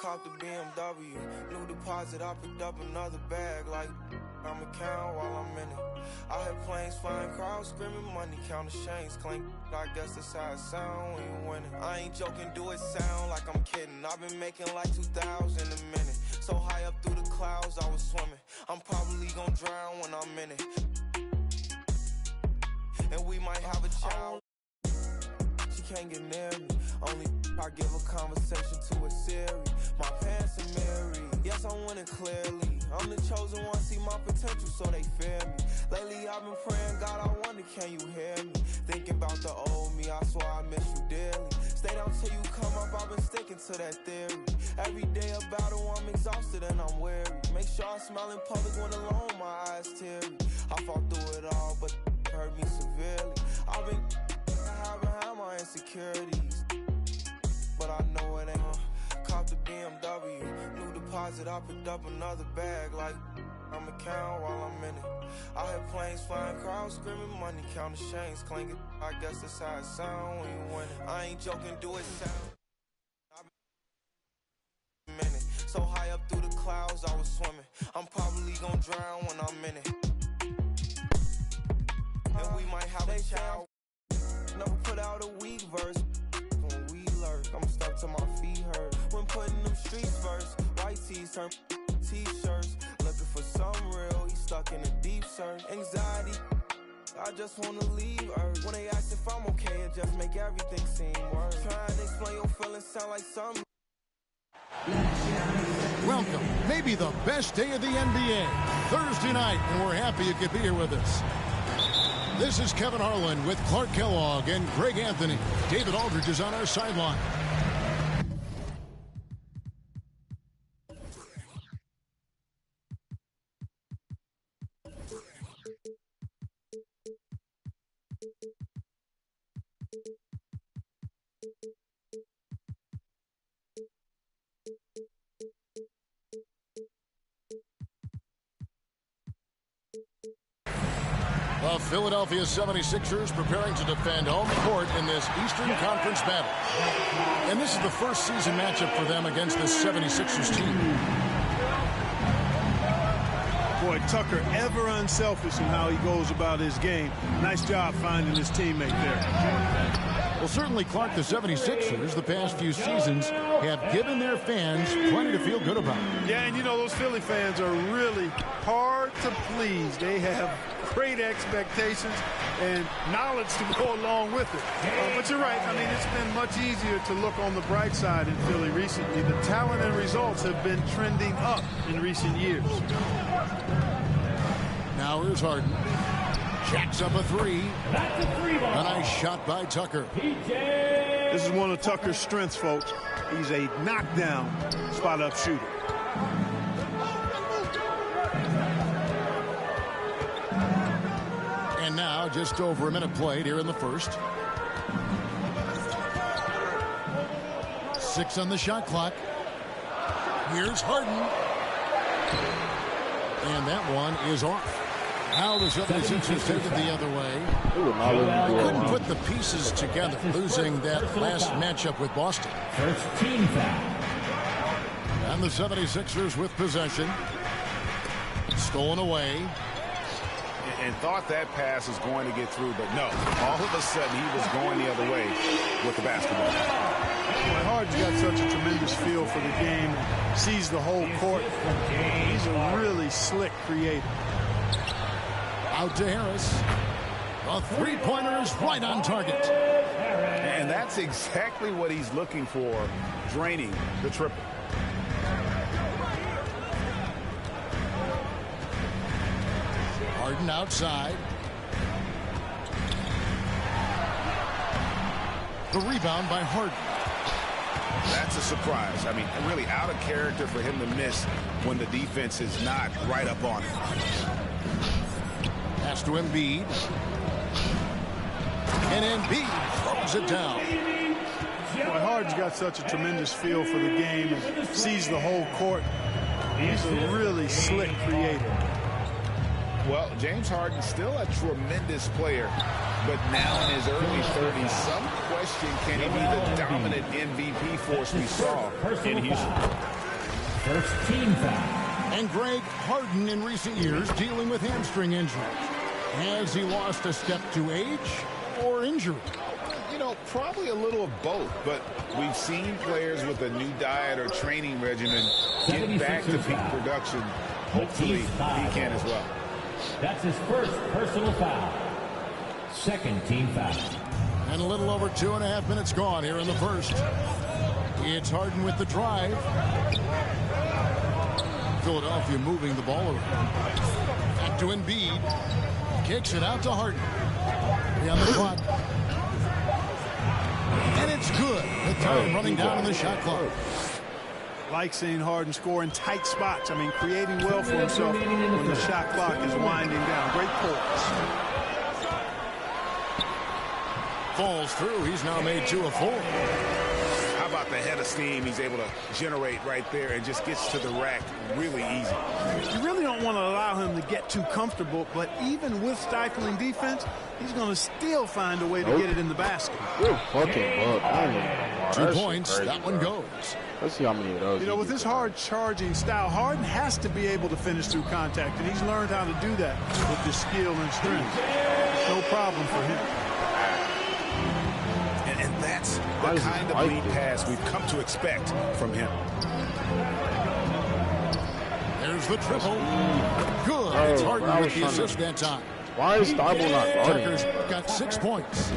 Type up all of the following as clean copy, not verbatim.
Caught the BMW, new deposit, I picked up another bag like I'ma count while I'm in it. I hear planes flying, crowds screaming, money counting chains clink. I guess that's how it sound when you winning. I ain't joking, do it sound like I'm kidding. I've been making like 2,000 a minute. So high up through the clouds, I was swimming. I'm probably gonna drown when I'm in it. And we might have a child. She can't get near me. Only I give a conversation to a Siri. My pants are married. Yes, I'm winning clearly. I'm the chosen one, see my potential, so they fear me. Lately I've been praying, God, I wonder, can you hear me? Thinking about the old me, I swear I miss you dearly. Stay down till you come up, I've been sticking to that theory. Every day a battle, I'm exhausted and I'm weary. Make sure I smile in public when alone, my eyes teary. I fought through it all, but it hurt me severely. I've been behind my insecurities, but I know it ain't. Caught the BMW, new deposit, I picked up another bag like I'ma count while I'm in it. I hear planes flying, crowds screaming, money counting chains clinking. I guess that's how it sound when you winning. I ain't joking, do it sound. I've been so high up through the clouds, I was swimming. I'm probably gonna drown when I'm in it. And we might have a child. Never put out a weak verse. When we lurk, I'm stuck till my feet hurt. When putting them streets first, white tees turn t-shirts. Looking for some real, he's stuck in a deep search. Anxiety, I just wanna leave Earth. When they ask if I'm okay, it just make everything seem worse. Trying to explain your feelings sound like something. Welcome, maybe the best day of the NBA, Thursday night, and we're happy you could be here with us. This is Kevin Harlan with Clark Kellogg and Greg Anthony. David Aldridge is on our sideline. The Philadelphia 76ers preparing to defend home court in this Eastern Conference battle. And this is the first season matchup for them against this 76ers team. Boy, Tucker ever unselfish in how he goes about his game. Nice job finding his teammate there. Well, certainly, Clark, the 76ers the past few seasons have given their fans plenty to feel good about. Yeah, and you know, those Philly fans are really hard to please. They have great expectations and knowledge to go along with it. But you're right. I mean, it's been much easier to look on the bright side in Philly recently. The talent and results have been trending up in recent years. Now here's Harden. Jacks up a three. A nice shot by Tucker. This is one of Tucker's strengths, folks. He's a knockdown spot-up shooter. And now just over a minute played here in the first. 6 on the shot clock. Here's Harden. And that one is off. Now the 76ers take it the other way. They couldn't put the pieces together, losing that last matchup with Boston. First team foul. And the 76ers with possession. Stolen away. And thought that pass was going to get through, but no. All of a sudden, he was going the other way with the basketball. Harden's got such a tremendous feel for the game. Sees the whole court. He's a really slick creator. Out to Harris. A three-pointer is right on target. And that's exactly what he's looking for, draining the triple. Harden outside. The rebound by Harden. That's a surprise. I mean, really out of character for him to miss when the defense is not right up on him. Pass to Embiid. And Embiid throws it down. Boy, Harden's got such a tremendous feel for the game and sees the whole court. He's a really slick creator. Well, James Harden's still a tremendous player, but now in his early 30s, some question, can he be the dominant MVP force we saw in Houston? First team foul. And Greg, Harden in recent years dealing with hamstring injury. Has he lost a step to age or injury? You know, probably a little of both, but we've seen players with a new diet or training regimen get back to peak production. Hopefully, he can as well. That's his first personal foul. Second team foul. And a little over 2.5 minutes gone here in the first. It's Harden with the drive. Philadelphia moving the ball around. Back to Embiid. Kicks it out to Harden. On the clock. And it's good. The time running down in the shot clock. Like seeing Harden score in tight spots. I mean, creating well for himself when the shot clock is winding down. Great poise. Falls through. He's now made 2 of 4. How about the head of steam he's able to generate right there and just gets to the rack really easy. You really don't want to allow him to get too comfortable, but even with stifling defense, he's going to still find a way to get it in the basket. You're fucking buck. 2 points. That one goes. Let's see how many of those. You know, with his hard charging style, Harden has to be able to finish through contact, and he's learned how to do that with his skill and strength. No problem for him. And that's the kind of lead pass we've come to expect from him. There's the triple. Good. It's Harden with the assist that time. Why is Thibault not guarding? Tucker's got 6 points.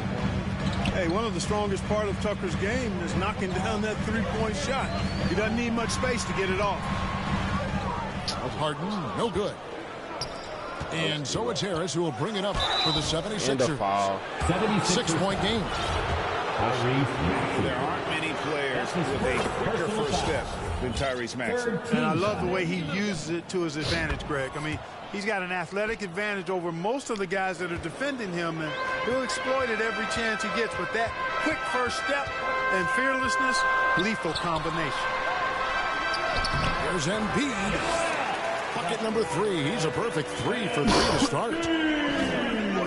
Hey, one of the strongest part of Tucker's game is knocking down that three-point shot. He doesn't need much space to get it off. Harden, no good. And so it's Harris who will bring it up for the 76ers. 6-point game. There aren't many players with a quicker first step than Tyrese Maxey. And I love the way he uses it to his advantage, Greg. I mean, he's got an athletic advantage over most of the guys that are defending him, and he'll exploit it every chance he gets. But that quick first step and fearlessness, lethal combination. There's Embiid. Bucket number 3. He's a perfect 3 for 3 to start.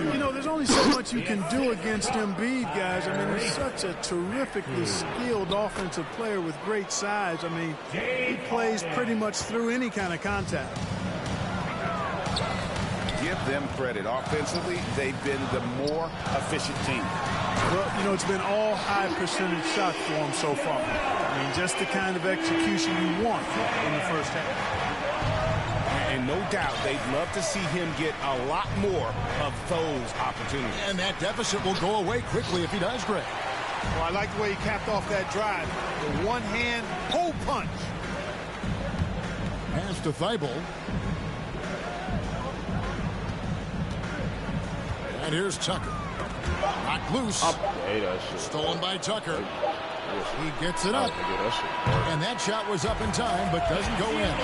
You know, there's only so much you can do against Embiid, guys. I mean, he's such a terrifically skilled offensive player with great size. I mean, he plays pretty much through any kind of contact. Give them credit. Offensively, they've been the more efficient team. Well, you know, it's been all high percentage shots for him so far. I mean, just the kind of execution you want in the first half. And no doubt they'd love to see him get a lot more of those opportunities. And that deficit will go away quickly if he does, Greg. Well, I like the way he capped off that drive. The one-hand hole punch. Pass to Thibault. And here's Tucker. Knocked loose. Stolen by Tucker. He gets it up. And that shot was up in time, but doesn't go in.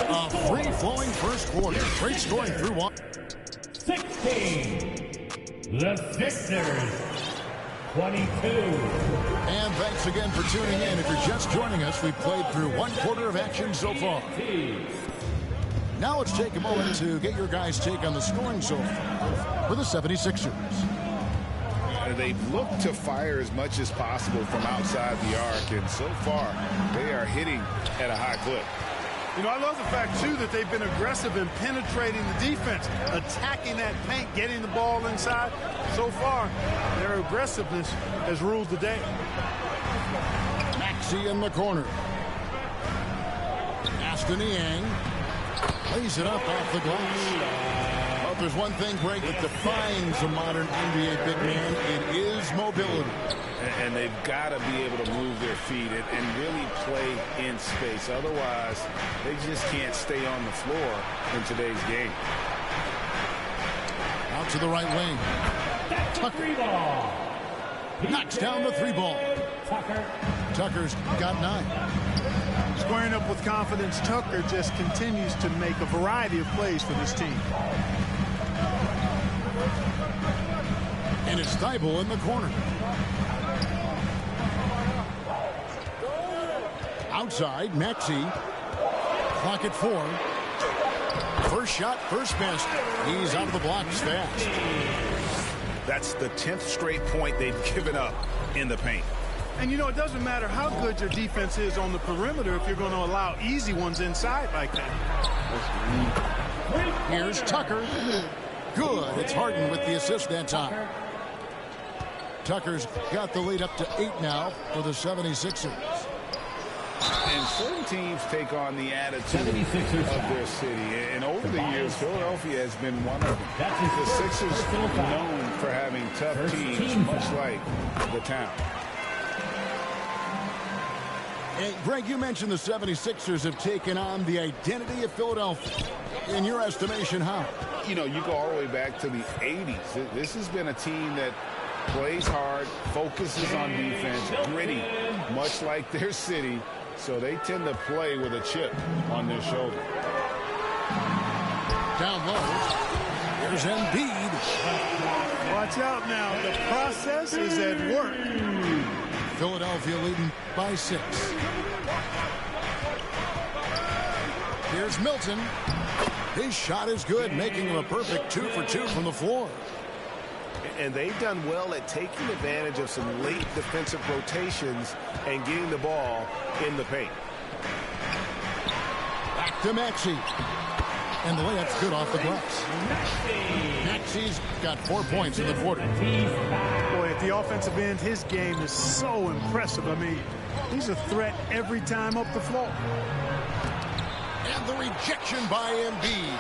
A free-flowing first quarter. Great scoring through one. 16. The Sixers. 22. And thanks again for tuning in. If you're just joining us, we've played through 1 quarter of action so far. Now let's take a moment to get your guys' take on the scoring so far for the 76ers. They've looked to fire as much as possible from outside the arc, and so far they are hitting at a high clip. You know, I love the fact, too, that they've been aggressive in penetrating the defense, attacking that paint, getting the ball inside. So far, their aggressiveness has ruled the day. Maxey in the corner. Aston Yang lays it up off the glass. Well, if there's one thing, Greg, that defines a modern NBA big man, it is mobility. And they've got to be able to move their feet and really play in space. Otherwise, they just can't stay on the floor in today's game. Out to the right wing. Tucker knocks down the 3 ball. Tucker's got 9. Squaring up with confidence, Tucker just continues to make a variety of plays for this team. And it's Thibault in the corner. Outside, Maxey. Clock at 4. First shot, first miss. He's out of the blocks fast. That's the 10th straight point they've given up in the paint. And, you know, it doesn't matter how good your defense is on the perimeter if you're going to allow easy ones inside like that. Here's Tucker. Good. It's Harden with the assist that time. Tucker's got the lead up to 8 now for the 76ers. And certain teams take on the attitude of their city. And over the years, Philadelphia has been one of them. The Sixers known for having tough teams, much like the town. Hey, Greg, you mentioned the 76ers have taken on the identity of Philadelphia. In your estimation, how? You know, you go all the way back to the 80s. This has been a team that plays hard, focuses on defense, gritty, much like their city. So they tend to play with a chip on their shoulder. Down low. Here's Embiid. Watch out now. The process is at work. Philadelphia leading by 6. Here's Milton. His shot is good, making him a perfect 2 for 2 from the floor. And they've done well at taking advantage of some late defensive rotations and getting the ball in the paint. Back to Maxey. And the layup's good off the glass. Maxey's got 4 points in the quarter. Boy, at the offensive end, his game is so impressive. I mean, he's a threat every time up the floor. And the rejection by Embiid.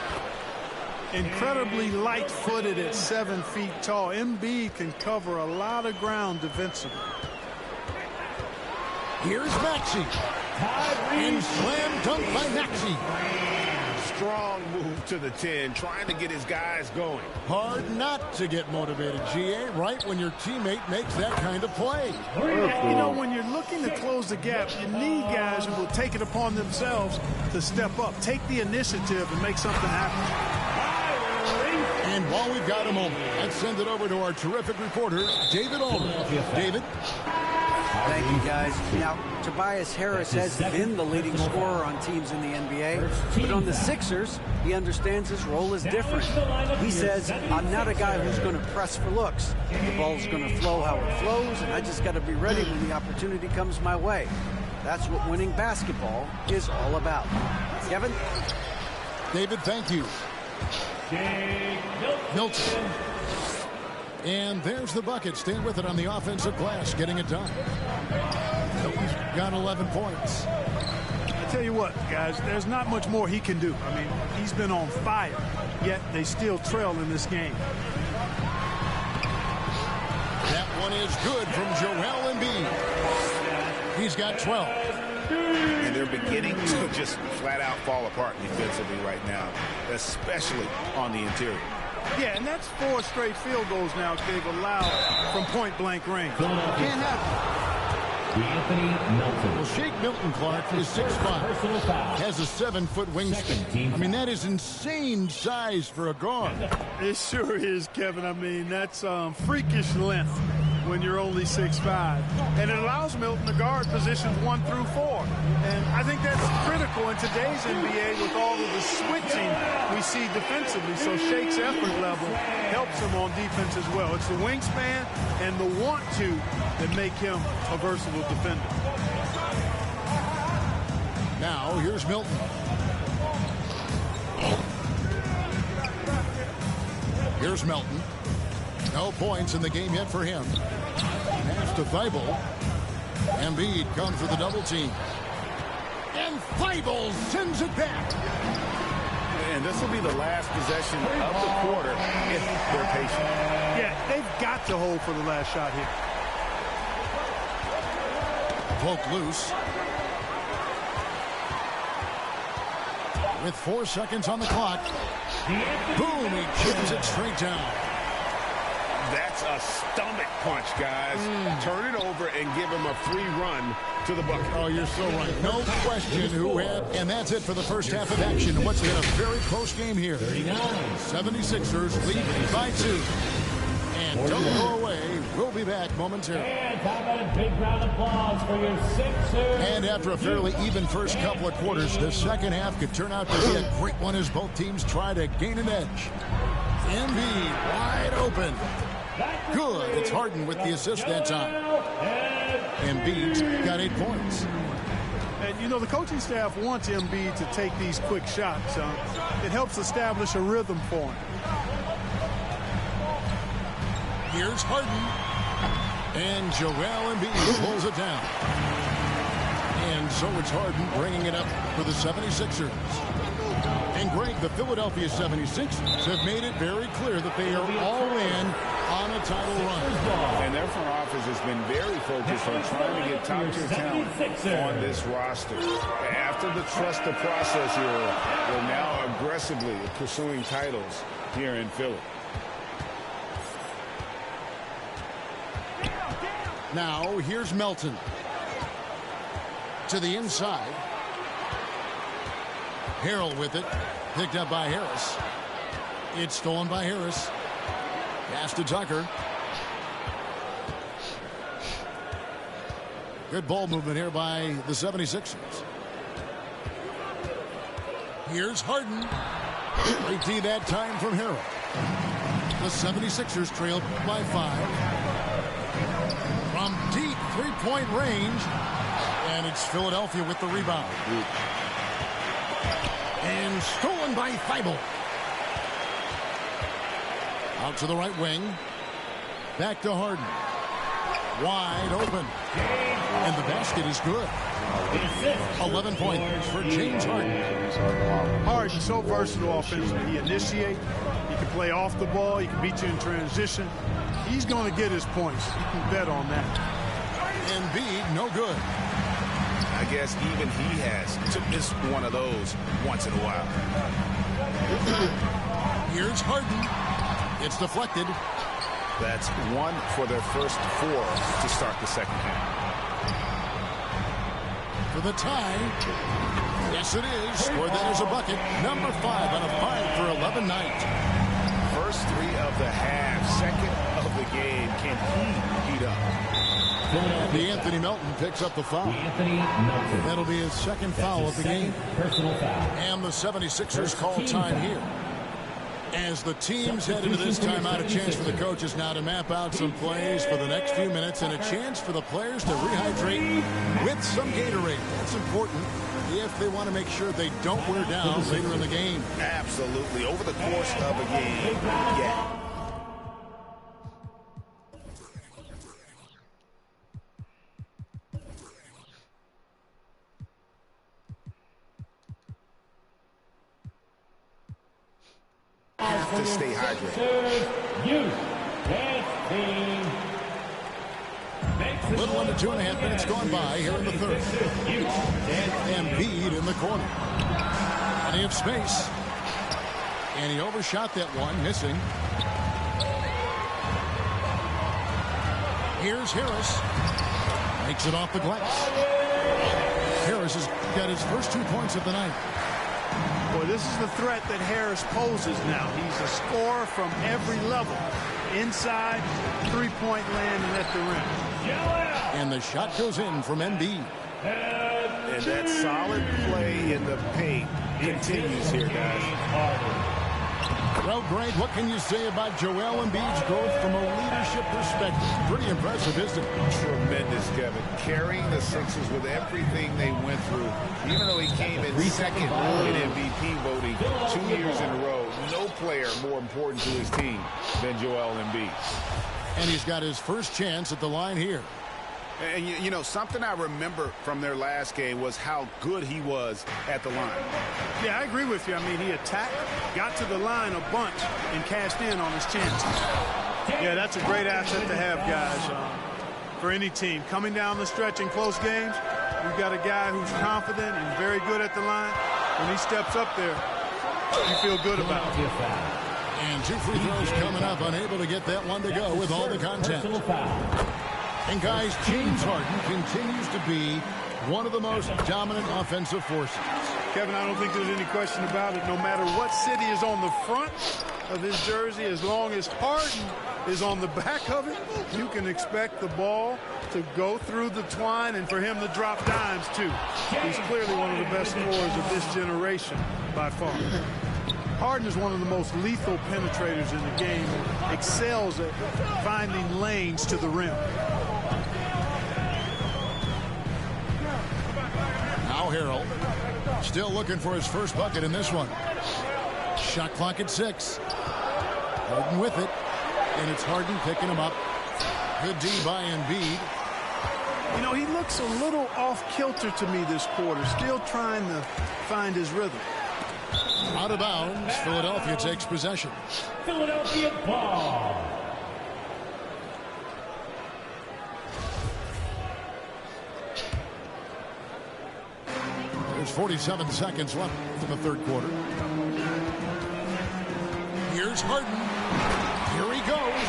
Incredibly light-footed at 7 feet tall. Embiid can cover a lot of ground defensively. Here's Maxey. And slam dunk by Maxey. Strong move to the 10, trying to get his guys going. Hard not to get motivated, GA, right when your teammate makes that kind of play. You know, when you're looking to close the gap, you need guys who will take it upon themselves to step up, take the initiative, and make something happen. And while we've got a moment, let's send it over to our terrific reporter, David Aldridge. David? Thank you, guys. Now, Tobias Harris has been the leading scorer on teams in the NBA, but on the Sixers, he understands his role is different. He says, I'm not a guy who's going to press for looks. The ball's going to flow how it flows, and I just got to be ready when the opportunity comes my way. That's what winning basketball is all about. Kevin? David, thank you. Milton. And there's the bucket. Staying with it on the offensive glass, getting it done. Milton's got 11 points. I tell you what, guys, there's not much more he can do. I mean, he's been on fire, yet they still trail in this game. That one is good from Joel Embiid. He's got 12. And they're beginning to just flat out fall apart defensively right now, especially on the interior. Yeah, and that's 4 straight field goals now they've allowed from point-blank range. Can't have Anthony Milton. Well, Shake Milton, Clark, is 6'5", has a 7-foot wingspan. I mean, that is insane size for a guard. It sure is, Kevin. I mean, that's freakish length when you're only 6'5". And it allows Milton to guard positions 1 through 4. And I think that's critical in today's NBA with all of the switching we see defensively. So Shake's effort level helps him on defense as well. It's the wingspan and the want-to that make him a versatile defender. Now, here's Milton. Here's Milton. No points in the game yet for him. Pass to Thibault. Embiid comes with a double team. And Thibault sends it back. And this will be the last possession of the quarter if they're patient. Yeah, they've got to hold for the last shot here. Poke loose. With 4 seconds on the clock. Boom, he chips it straight down. That's a stomach punch, guys. Turn it over and give him a free run to the bucket. Oh, you're so right. No question who had. And that's it for the first half of action. What's been a very close game here. 76ers lead by 2. And don't go away. We'll be back momentarily. And how about a big round of applause for your Sixers? And after a fairly even first couple of quarters, the second half could turn out to be a great one as both teams try to gain an edge. Embiid wide open. Good. It's Harden with the assist that time. Embiid's got 8 points. And, you know, the coaching staff wants Embiid to take these quick shots. It helps establish a rhythm for him. Here's Harden. And Joel Embiid pulls it down. And so it's Harden bringing it up for the 76ers. And Greg, the Philadelphia 76ers have made it very clear that they are all in on a title run. And their front office has been very focused on trying to get top-tier talent on this roster. After the trust the process era, they're now aggressively pursuing titles here in Philly. Now, here's Melton. To the inside. Harrell with it. Picked up by Harris. It's stolen by Harris. Pass to Tucker. Good ball movement here by the 76ers. Here's Harden. Great D that time from Harrell. The 76ers trailed by 5. From deep three-point range. And it's Philadelphia with the rebound. And stolen by Thibault. Out to the right wing. Back to Harden. Wide open. And the basket is good. 11 points for James Harden. Harden's so versatile offensively. He initiates. He can play off the ball. He can beat you in transition. He's going to get his points. You can bet on that. Embiid, no good. I guess even he has to miss one of those once in a while. Here's Harden. It's deflected. That's 1 for their first 4 to start the second half. For the tie. Yes, it is. Or that is a bucket. Number 5 on a 5 for 11 night. First 3 of the half. Second of the game. Can he heat up? The Anthony Melton picks up the foul. That'll be his second foul of the game. Personal foul. And the 76ers call time here. As the teams head into this timeout, a chance for the coaches now to map out some plays for the next few minutes and a chance for the players to rehydrate with some Gatorade. That's important if they want to make sure they don't wear down later in the game. Absolutely. Over the course of a game, yeah. Have to stay hydrated. A little under 2.5 minutes gone by here in the third. Embiid in the corner. Plenty of space. And he overshot that one, missing. Here's Harris. Makes it off the glass. Harris has got his first 2 points of the night. Boy, this is the threat that Harris poses now. He's a scorer from every level. Inside, three-point land, and at the rim. And the shot goes in from Embiid. And that solid play in the paint continues here, guys. Well, Greg, what can you say about Joel Embiid's growth from a leadership perspective? Pretty impressive, isn't it? Tremendous, Kevin. Carrying the Sixers with everything they went through. Even though he came in second in MVP voting 2 years in a row, no player more important to his team than Joel Embiid. And he's got his first chance at the line here. And, you know, something I remember from their last game was how good he was at the line. Yeah, I agree with you. I mean, he attacked, got to the line a bunch, and cashed in on his chances. Yeah, that's a great asset to have, guys, for any team. Coming down the stretch in close games, you've got a guy who's confident and very good at the line. When he steps up there, you feel good about it. And 2 free throws coming up, unable to get that one to go with all the contact. And, guys, James Harden continues to be one of the most dominant offensive forces. Kevin, I don't think there's any question about it. No matter what city is on the front, of his jersey, as long as Harden is on the back of it, you can expect the ball to go through the twine and for him to drop dimes, too. He's clearly one of the best scorers of this generation by far. Harden is one of the most lethal penetrators in the game, excels at finding lanes to the rim. Now Harrell still looking for his first bucket in this one. Shot clock at 6. Harden with it, and it's Harden picking him up. Good D by Embiid. You know, he looks a little off-kilter to me this quarter, still trying to find his rhythm. Out of bounds, Philadelphia takes possession. Philadelphia ball. There's 47 seconds left in the third quarter. Here's Harden. Here he goes.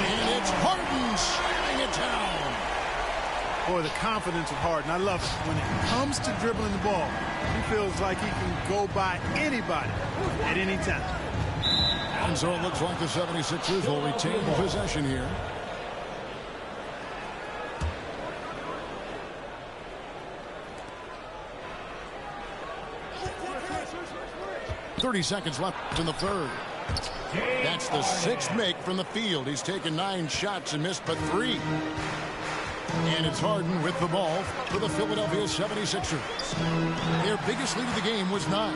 And it's Harden slamming it down. Boy, the confidence of Harden, I love it. When it comes to dribbling the ball, he feels like he can go by anybody at any time. And so it looks like the 76ers will retain possession here. .30 seconds left in the third. That's the 6th make from the field. He's taken 9 shots and missed but 3. And it's Harden with the ball for the Philadelphia 76ers. Their biggest lead of the game was 9.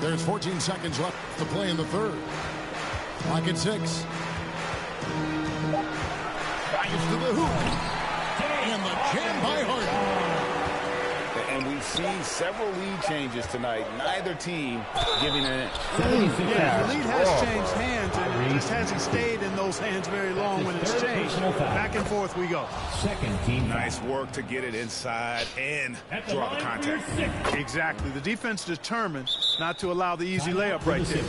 There's 14 seconds left to play in the third. Clock at 6. Drives to the hoop. And the jam by Harden. And we've seen several lead changes tonight. Neither team giving an inch. Yeah, the lead has changed hands, and it just hasn't stayed in those hands very long when it's changed. Back and forth we go. Second team. Nice work to get it inside and draw the contact. Exactly. The defense determined not to allow the easy layup right there.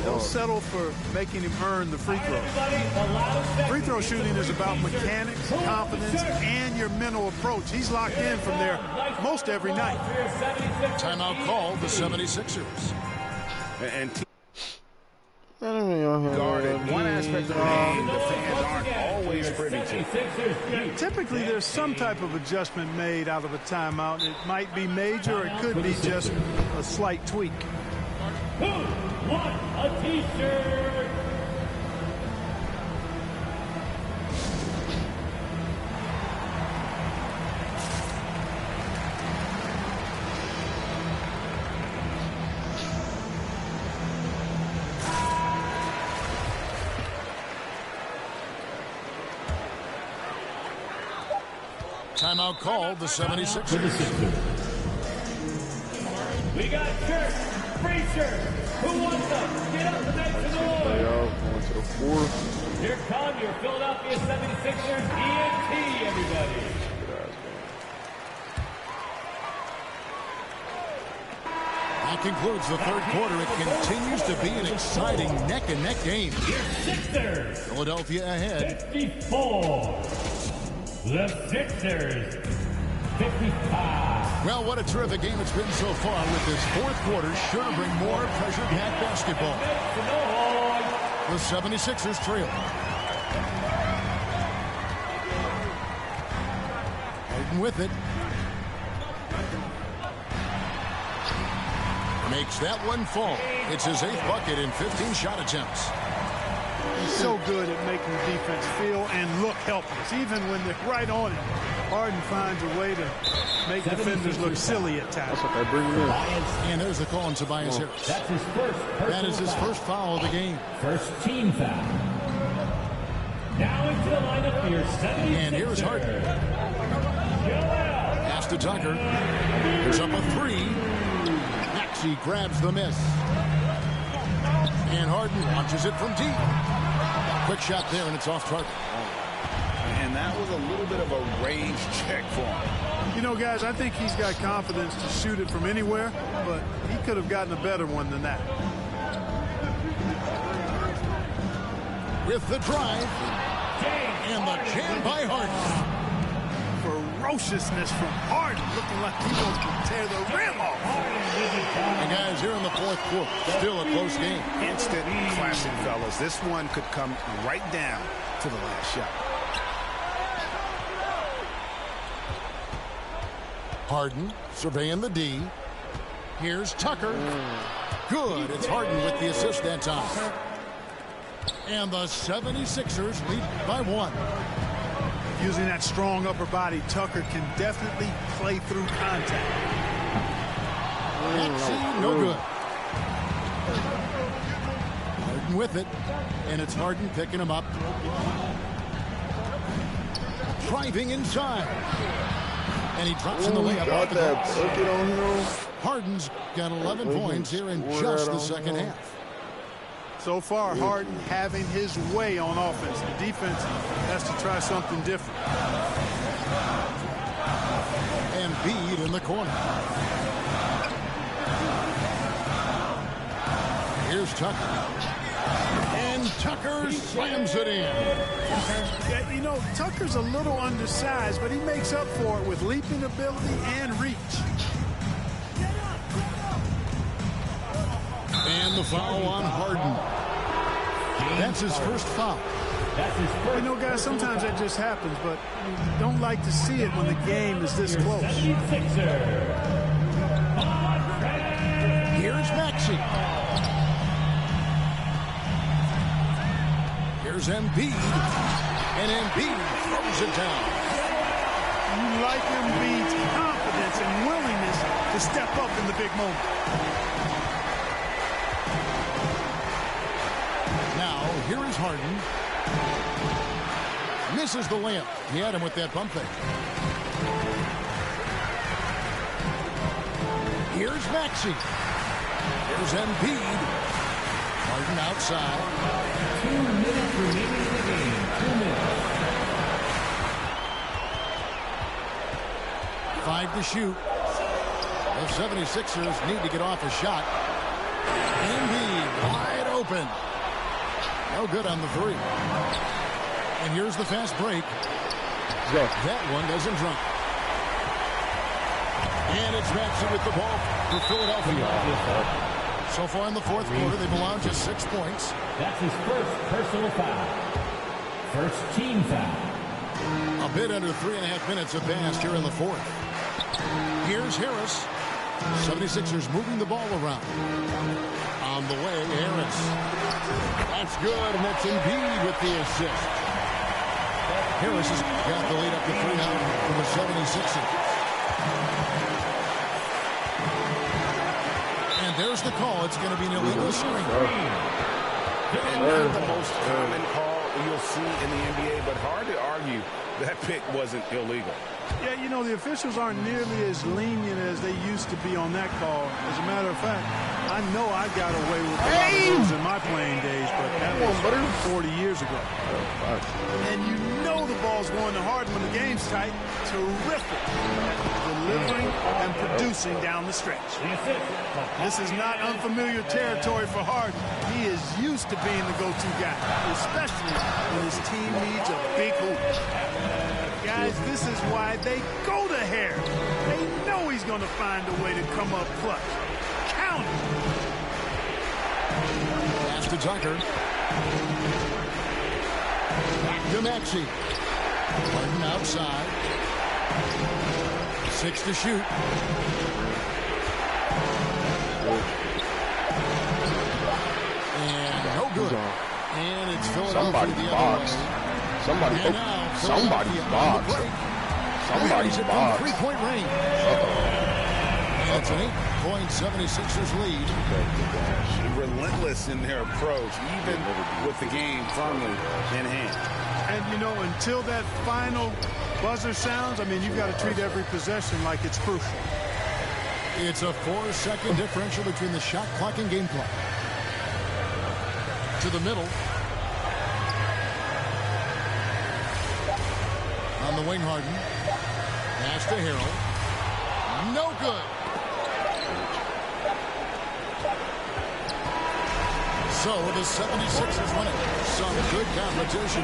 They'll settle for making him earn the free throw. Free throw shooting is about mechanics, confidence, and your mental approach. He's locked in from there most every night. Timeout called the 76ers. And guarded. One aspect of the game the fans aren't always privy to. Typically, there's some type of adjustment made out of a timeout. It might be major, or it could be just a slight tweak. Who won a T-shirt? Timeout called the 76ers. We got shirts, free shirts. Who wants them? Get up and make some noise. Going to the fourth. Here come your Philadelphia 76ers ENT, everybody. That concludes the third quarter. It continues to be an exciting neck-and-neck game. Your Sixers. Philadelphia ahead. 54. The Sixers, 55. Well, what a terrific game it's been so far, with this fourth quarter sure to bring more pressure-packed basketball. The 76ers trail. Harden with it. Makes that one fall. It's his 8th bucket in 15 shot attempts. He's so good at making the defense feel and look helpless. Even when they're right on it, Harden finds a way to make defenders look silly at times. That's what they bring him in. And there's the call on Tobias Harris. That's his first. That is his first foul of the game. First team foul. Now into the lineup for your 76ers. And here's Harden. Pass to Tucker. There's up a 3. Maxey grabs the miss. And Harden launches it from deep. Quick shot there, and it's off target. And that was a little bit of a range check for him. You know, guys, I think he's got confidence to shoot it from anywhere, but he could have gotten a better one than that. With the drive. And the jam by Harden. For ferociousness from Harden, looking like he wants to tear the rim off. And guys, here in the fourth quarter, still a close game. Instant classic, fellas. This one could come right down to the last shot. Harden surveying the D. Here's Tucker. Good. It's Harden with the assist that time. And the 76ers lead by 1. Using that strong upper body, Tucker can definitely play through contact. Maxey, no good. Harden with it. And it's Harden picking him up. Driving inside. And he drops in the layup. Got that bucket on him. Harden's got 11 points here in just the second half. So far, Harden having his way on offense. The defense has to try something different. And Embiid in the corner. Here's Tucker. And Tucker slams it in. Yeah, you know, Tucker's a little undersized, but he makes up for it with leaping ability and reach. And the foul on Harden. That's his first foul. You know, guys, sometimes that just happens, but you don't like to see it when the game is this close. Here's Maxey. Here's Embiid. And Embiid throws it down. You like Embiid's confidence and willingness to step up in the big moment. Now, here is Harden. Misses the layup. He had him with that bump fake. Here's Maxey. Here's Embiid. Harden outside. 2 minutes remaining in the game. 2 minutes. 5 to shoot. The 76ers need to get off a shot. Embiid wide open. No good on the three. And here's the fast break. That one doesn't drop. And it's Maxey with the ball for Philadelphia. So far in the fourth quarter, they've allowed just 6 points. That's his first personal foul. First team foul. A bit under 3.5 minutes have passed here in the fourth. Here's Harris. 76ers moving the ball around. On the way, Harris. That's good, and that's Embiid with the assist. Harris has got the lead up to 3 now for the 76ers. And there's the call. It's going to be an illegal screen. And not the most common call you'll see in the NBA, but hard to argue that pick wasn't illegal. Yeah, you know, the officials aren't nearly as lenient as they used to be on that call. As a matter of fact, I know I got away with a lot of those in my playing days, but that was 40 years ago. And you know the ball's going to Harden when the game's tight. Terrific at delivering and producing down the stretch. This is not unfamiliar territory for Harden. He is used to being the go-to guy, especially when his team needs a big hoop. Guys, this is why they go to Harris. They know he's going to find a way to come up clutch. Count it. Pass to Tucker. Back to Maxey. Harden outside. 6 to shoot. And no good. And it's Philadelphia the other way. Somebody's boxed. Somebody's boxed. 3-point range. And it's an 8-point 76ers lead. Relentless in their approach, even with the game firmly in hand. And, you know, until that final buzzer sounds, I mean, you've got to treat every possession like it's crucial. It's a 4-second differential between the shot clock and game clock. To the middle. On the wing, Harden. Pass to Harrell. No good. So the 76ers win it. Some good competition.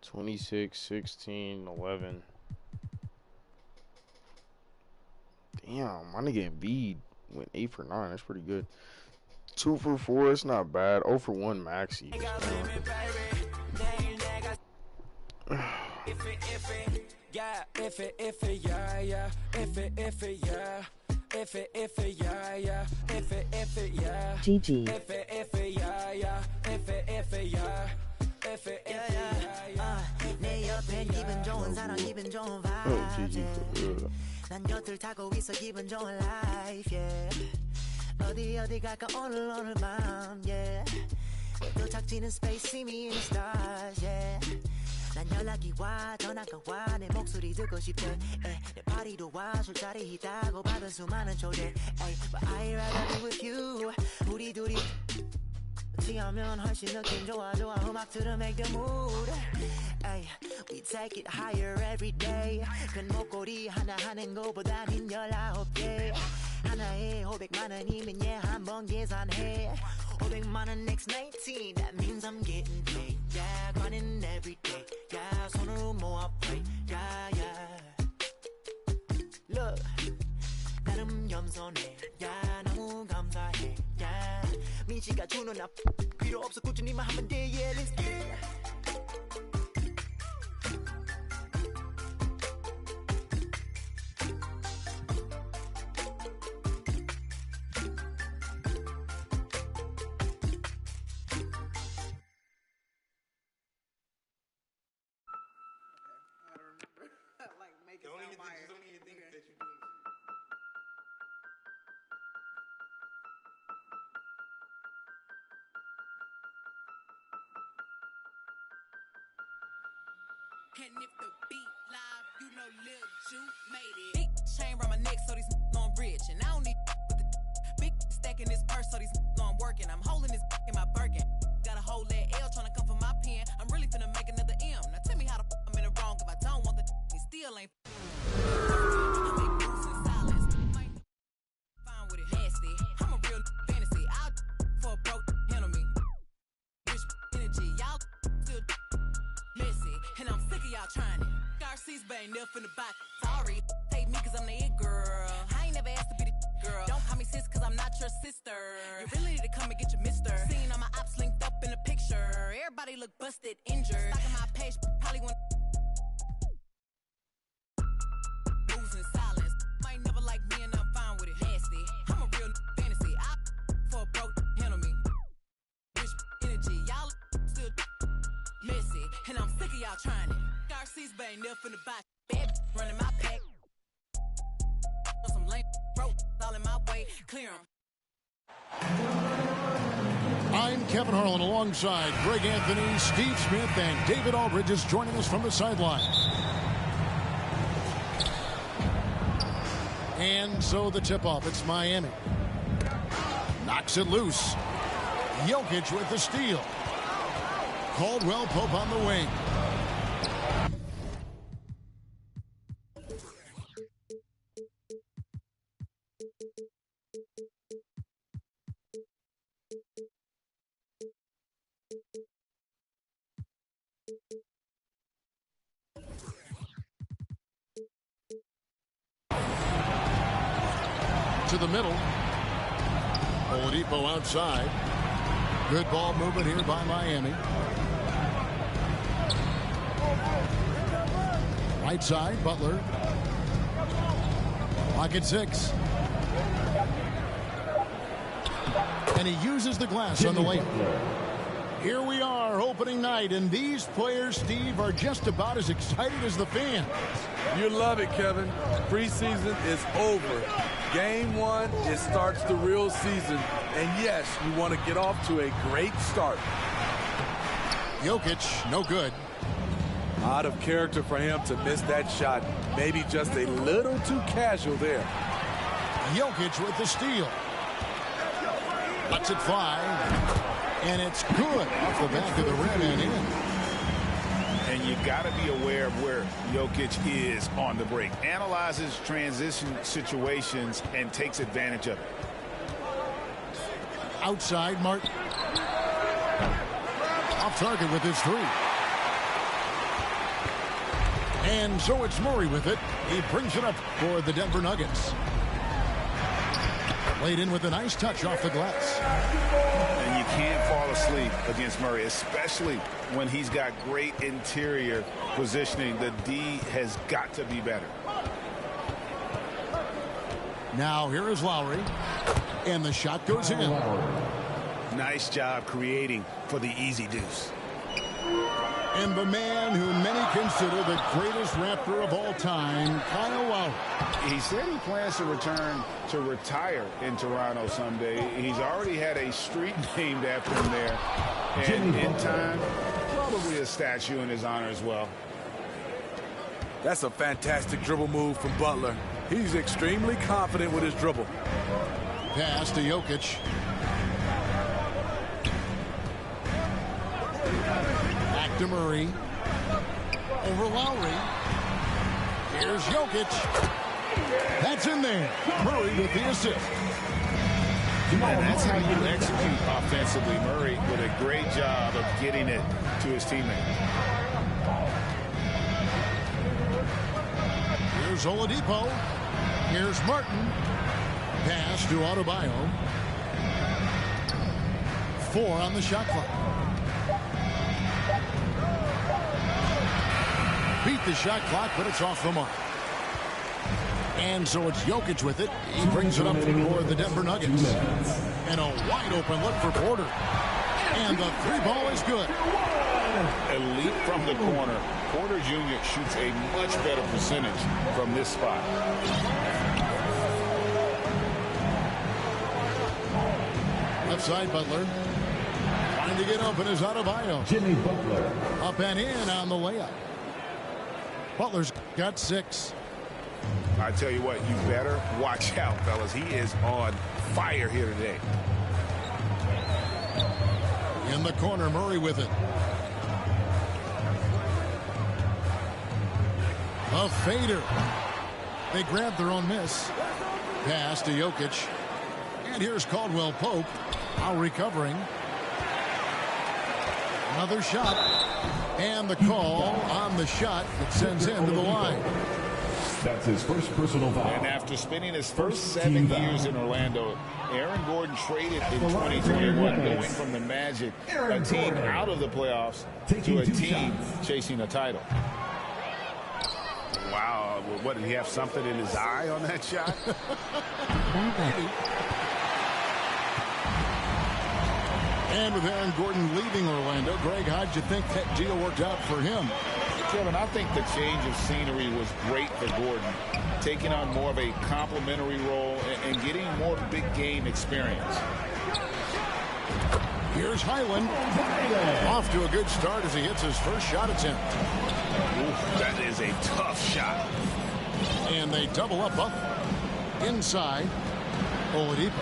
(26, 16, 11). Damn, my nigga Embiid went 8 for 9. That's pretty good. 2 for 4. It's not bad. 0 for 1 Maxi. GG. Oh, GG for real. 난 곁을 타고 있어 기분 좋은 life yeah. 어디 갈까 오늘 밤 yeah. 도착지는 space see me in the stars yeah. 난 연락이 와 전화가 와 내 목소리 듣고 싶대 내 파티도 와 술자리 있다고 받은 수많은 초대 But I'd rather be with you 우리 둘이 취하면 훨씬 느낌 좋아 음악 들어 make the mood Ay, we take it higher every day 큰 목걸이 하나 하는 거보단 19개 하나에 500만 원이면 한번 계산해 500만 원 next 19 that means I'm getting paid yeah grinding every day yeah 손으로 모아 pray yeah look 나름 겸손해 yeah 너무 감사해 yeah 민지가 주는 나 필요 없어 꾸준히만 하면 돼 yeah let's get it And if the beat live, you know Lil Ju made it. Big chain around my neck, so these know I'm rich. And I don't need with the big stack in this purse, so these know I'm working. I'm holding this in my Birkin. Got a whole that L trying to come for my pen. I'm really finna make another M. Now tell me how the I'm in the wrong if I don't want the he still ain't. I make moves in silence. Fine with it, nasty. I'm a real fantasy. I'll for a broke handle me. Rich energy, y'all still messy, and I'm sick of y'all trying it. Garcia's bang enough in the box. Sorry, take me cause I'm the it girl. I ain't never asked to be the girl. Don't call me sis cause I'm not your sister. You really need to come and get your mister. Seeing all my ops linked up in the picture. Everybody look busted, injured. Stalking my page, probably want moves in silence. Might never like me and I'm fine with it. Nasty, I'm a real fantasy. I for a broke handle me. Rich energy, y'all still messy, and I'm sick of y'all trying it. Garcia's bang enough in the box. Bad running my pack. Some lame broke all in my way. Clear 'em. I'm Kevin Harlan alongside Greg Anthony, Steve Smith, and David Aldridge is joining us from the sideline. And so the tip-off, it's Miami. Knocks it loose. Jokic with the steal. Caldwell Pope on the wing. To the middle. Oladipo outside. Good ball movement here by Miami. Right side, Butler. Pocket 6. And he uses the glass on the layup. Here we are, opening night, and these players, Steve, are just about as excited as the fans. You love it, Kevin. Preseason is over. Game 1, it starts the real season. And yes, you want to get off to a great start. Jokic, no good. Out of character for him to miss that shot. Maybe just a little too casual there. Jokic with the steal. Lets it fly. And it's good off the back of the rim and in. And you got to be aware of where Jokic is on the break. Analyzes transition situations and takes advantage of it. Outside, Martin. Off target with his three. And so it's Murray with it. He brings it up for the Denver Nuggets. Laid in with a nice touch off the glass. And you can't fall asleep against Murray, especially when he's got great interior positioning. The D has got to be better. Now here is Lowry. And the shot goes in. Nice job creating for the easy deuce. And the man who many consider the greatest Raptor of all time, Kyle Lowry. He said he plans to return to retire in Toronto someday. He's already had a street named after him there. And in time, probably a statue in his honor as well. That's a fantastic dribble move from Butler. He's extremely confident with his dribble. Pass to Jokic. Back to Murray. Over Lowry. Here's Jokic. That's in there. Murray with the assist. And that's how you execute offensively. Murray with a great job of getting it to his teammate. Here's Oladipo. Here's Martin. Pass to Adebayo. 4 on the shot clock. Beat the shot clock, but it's off the mark. And so it's Jokic with it. He brings it up for the Denver Nuggets. And a wide open look for Porter. And the three ball is good. Elite from the corner. Porter Jr. shoots a much better percentage from this spot. Left side, Butler. Trying to get open is Adebayo. Jimmy Butler. Up and in on the layup. Butler's got 6. I tell you what, you better watch out, fellas. He is on fire here today. In the corner, Murray with it. A fader. They grab their own miss. Pass to Jokic. And here's Caldwell Pope. Now recovering. Another shot. And the call on the shot that sends him to the line. That's his first personal foul. And after spending his first 7 years in Orlando, Aaron Gordon traded in 2021, going from the Magic, a team out of the playoffs, to a team chasing a title. Wow, what, did he have something in his eye on that shot? And with Aaron Gordon leaving Orlando, Greg, how'd you think that deal worked out for him? Kevin, I think the change of scenery was great for Gordon, taking on more of a complimentary role and getting more big game experience. Here's Highland. Off to a good start as he hits his first shot attempt. Ooh, that is a tough shot. And they double up Butler. Inside, Oladipo.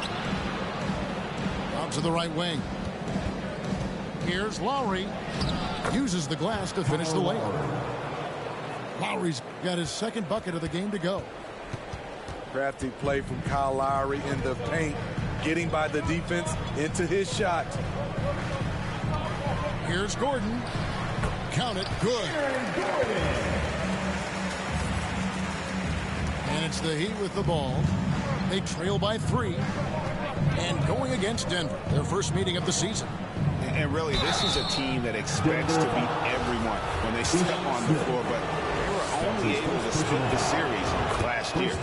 Out to the right wing. Here's Lowry. Uses the glass to finish the layup. Lowry's got his second bucket of the game to go. Crafty play from Kyle Lowry in the paint, getting by the defense into his shot. Here's Gordon. Count it. Good. And it's the Heat with the ball. They trail by 3. And going against Denver, their first meeting of the season. And really, this is a team that expects to beat everyone when they step on the floor, but they were only able to split the series last year.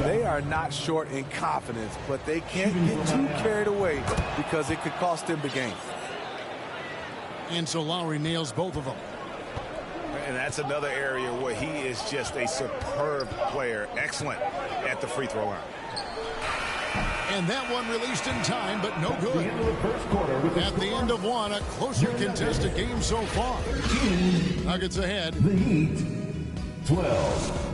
They are not short in confidence, but they can't get too carried away because it could cost them the game. And so Lowry nails both of them. And that's another area where he is just a superb player. Excellent at the free throw line. And that one released in time, but no good. At the end of one, a closely contested game so far. Nuggets ahead. The Heat, 12.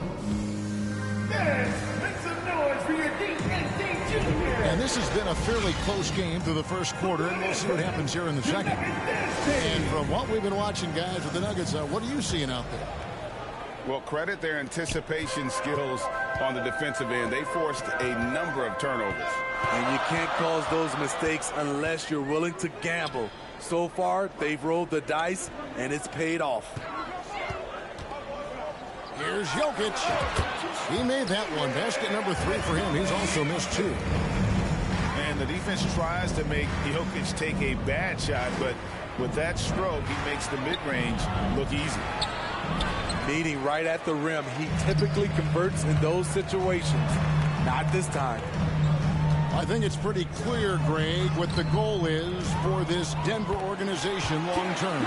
And this has been a fairly close game through the first quarter, and we'll see what happens here in the second. And from what we've been watching, guys, with the Nuggets, what are you seeing out there? Well, credit their anticipation skills on the defensive end. They forced a number of turnovers. And you can't cause those mistakes unless you're willing to gamble. So far, they've rolled the dice, and it's paid off. Here's Jokic. He made that one. Basket number 3 for him. He's also missed 2. And the defense tries to make Jokic take a bad shot, but with that stroke, he makes the mid-range look easy. Meeting right at the rim, he typically converts in those situations. Not this time. I think it's pretty clear, Greg, what the goal is for this Denver organization long term.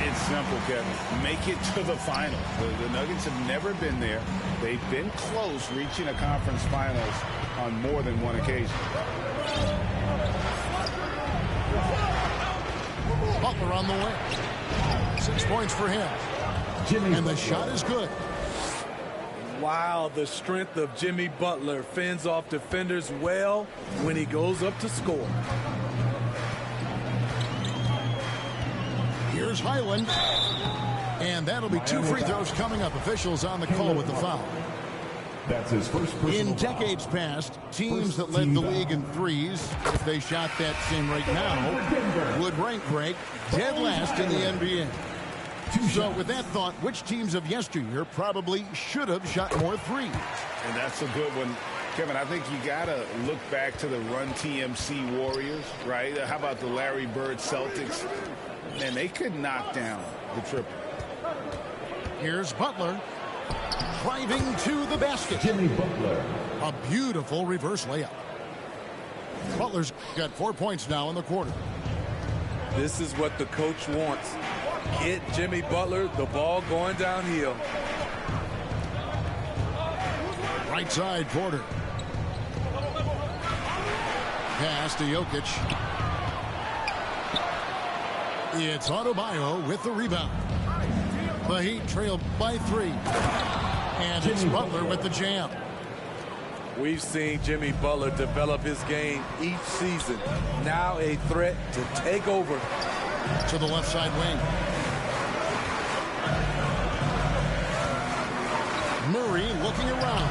It's simple, Kevin. Make it to the finals. The Nuggets have never been there. They've been close reaching a conference finals on more than one occasion. Butler on the way. 6 points for him. And the shot is good. Wow, the strength of Jimmy Butler fends off defenders well when he goes up to score. Here's Highland. And that'll be 2 free throws coming up. Officials on the call with the foul. That's his first in decades past, teams that led the league in threes, if they shot that same rate now, would rank dead last in the NBA. So with that thought, which teams of yesteryear probably should have shot more threes? And that's a good one. Kevin, I think you got to look back to the Run TMC Warriors, right? How about the Larry Bird Celtics? Man, they could knock down the triple. Here's Butler driving to the basket. Jimmy Butler. A beautiful reverse layup. Butler's got 4 points now in the quarter. This is what the coach wants. Get Jimmy Butler the ball going downhill. Right side, Porter. Pass to Jokic. It's Adebayo with the rebound. The Heat trail by 3. And it's Butler with the jam. We've seen Jimmy Butler develop his game each season. Now a threat to take over. To the left side wing. Murray looking around.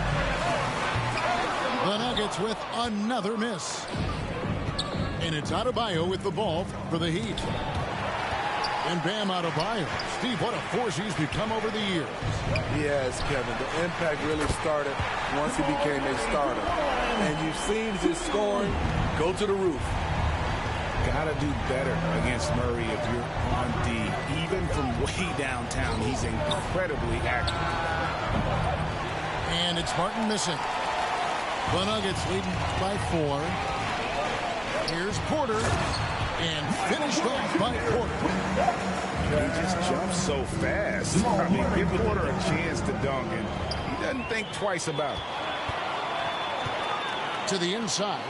The Nuggets with another miss. And it's Adebayo with the ball for the Heat. And Bam Adebayo. Steve, what a force he's become over the years. He has, Kevin. The impact really started once he became a starter. And you've seen his scoring go to the roof. Got to do better against Murray if you're on D. Even from way downtown, he's incredibly accurate. And it's Martin missing. The Nuggets leading by 4. Here's Porter. And finished off by Porter. He just jumps so fast. I mean, give Porter a chance to dunk, and he doesn't think twice about it. To the inside.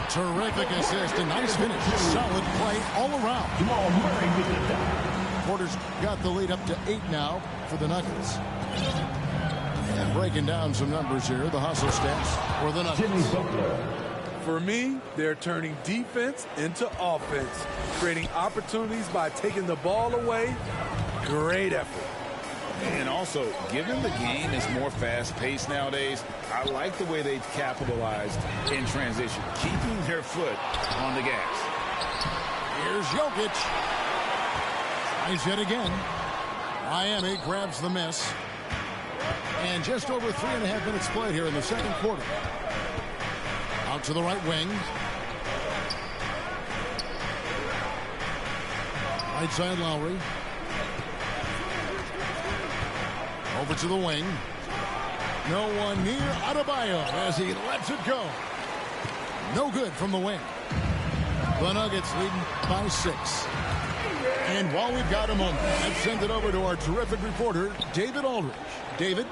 Terrific assist. A nice finish. Solid play all around. Porter's got the lead up to 8 now for the Nuggets. And breaking down some numbers here, the hustle stats for the Nuggets. For me, they're turning defense into offense, creating opportunities by taking the ball away. Great effort. And also, given the game is more fast-paced nowadays, I like the way they've capitalized in transition, keeping their foot on the gas. Here's Jokic. Tries yet again. Miami grabs the miss. And just over 3.5 minutes played here in the second quarter. Out to the right wing. Right side Lowry. Over to the wing. No one near Adebayo as he lets it go. No good from the wing. The Nuggets leading by 6. And while we've got a moment, let's send it over to our terrific reporter, David Aldridge. David?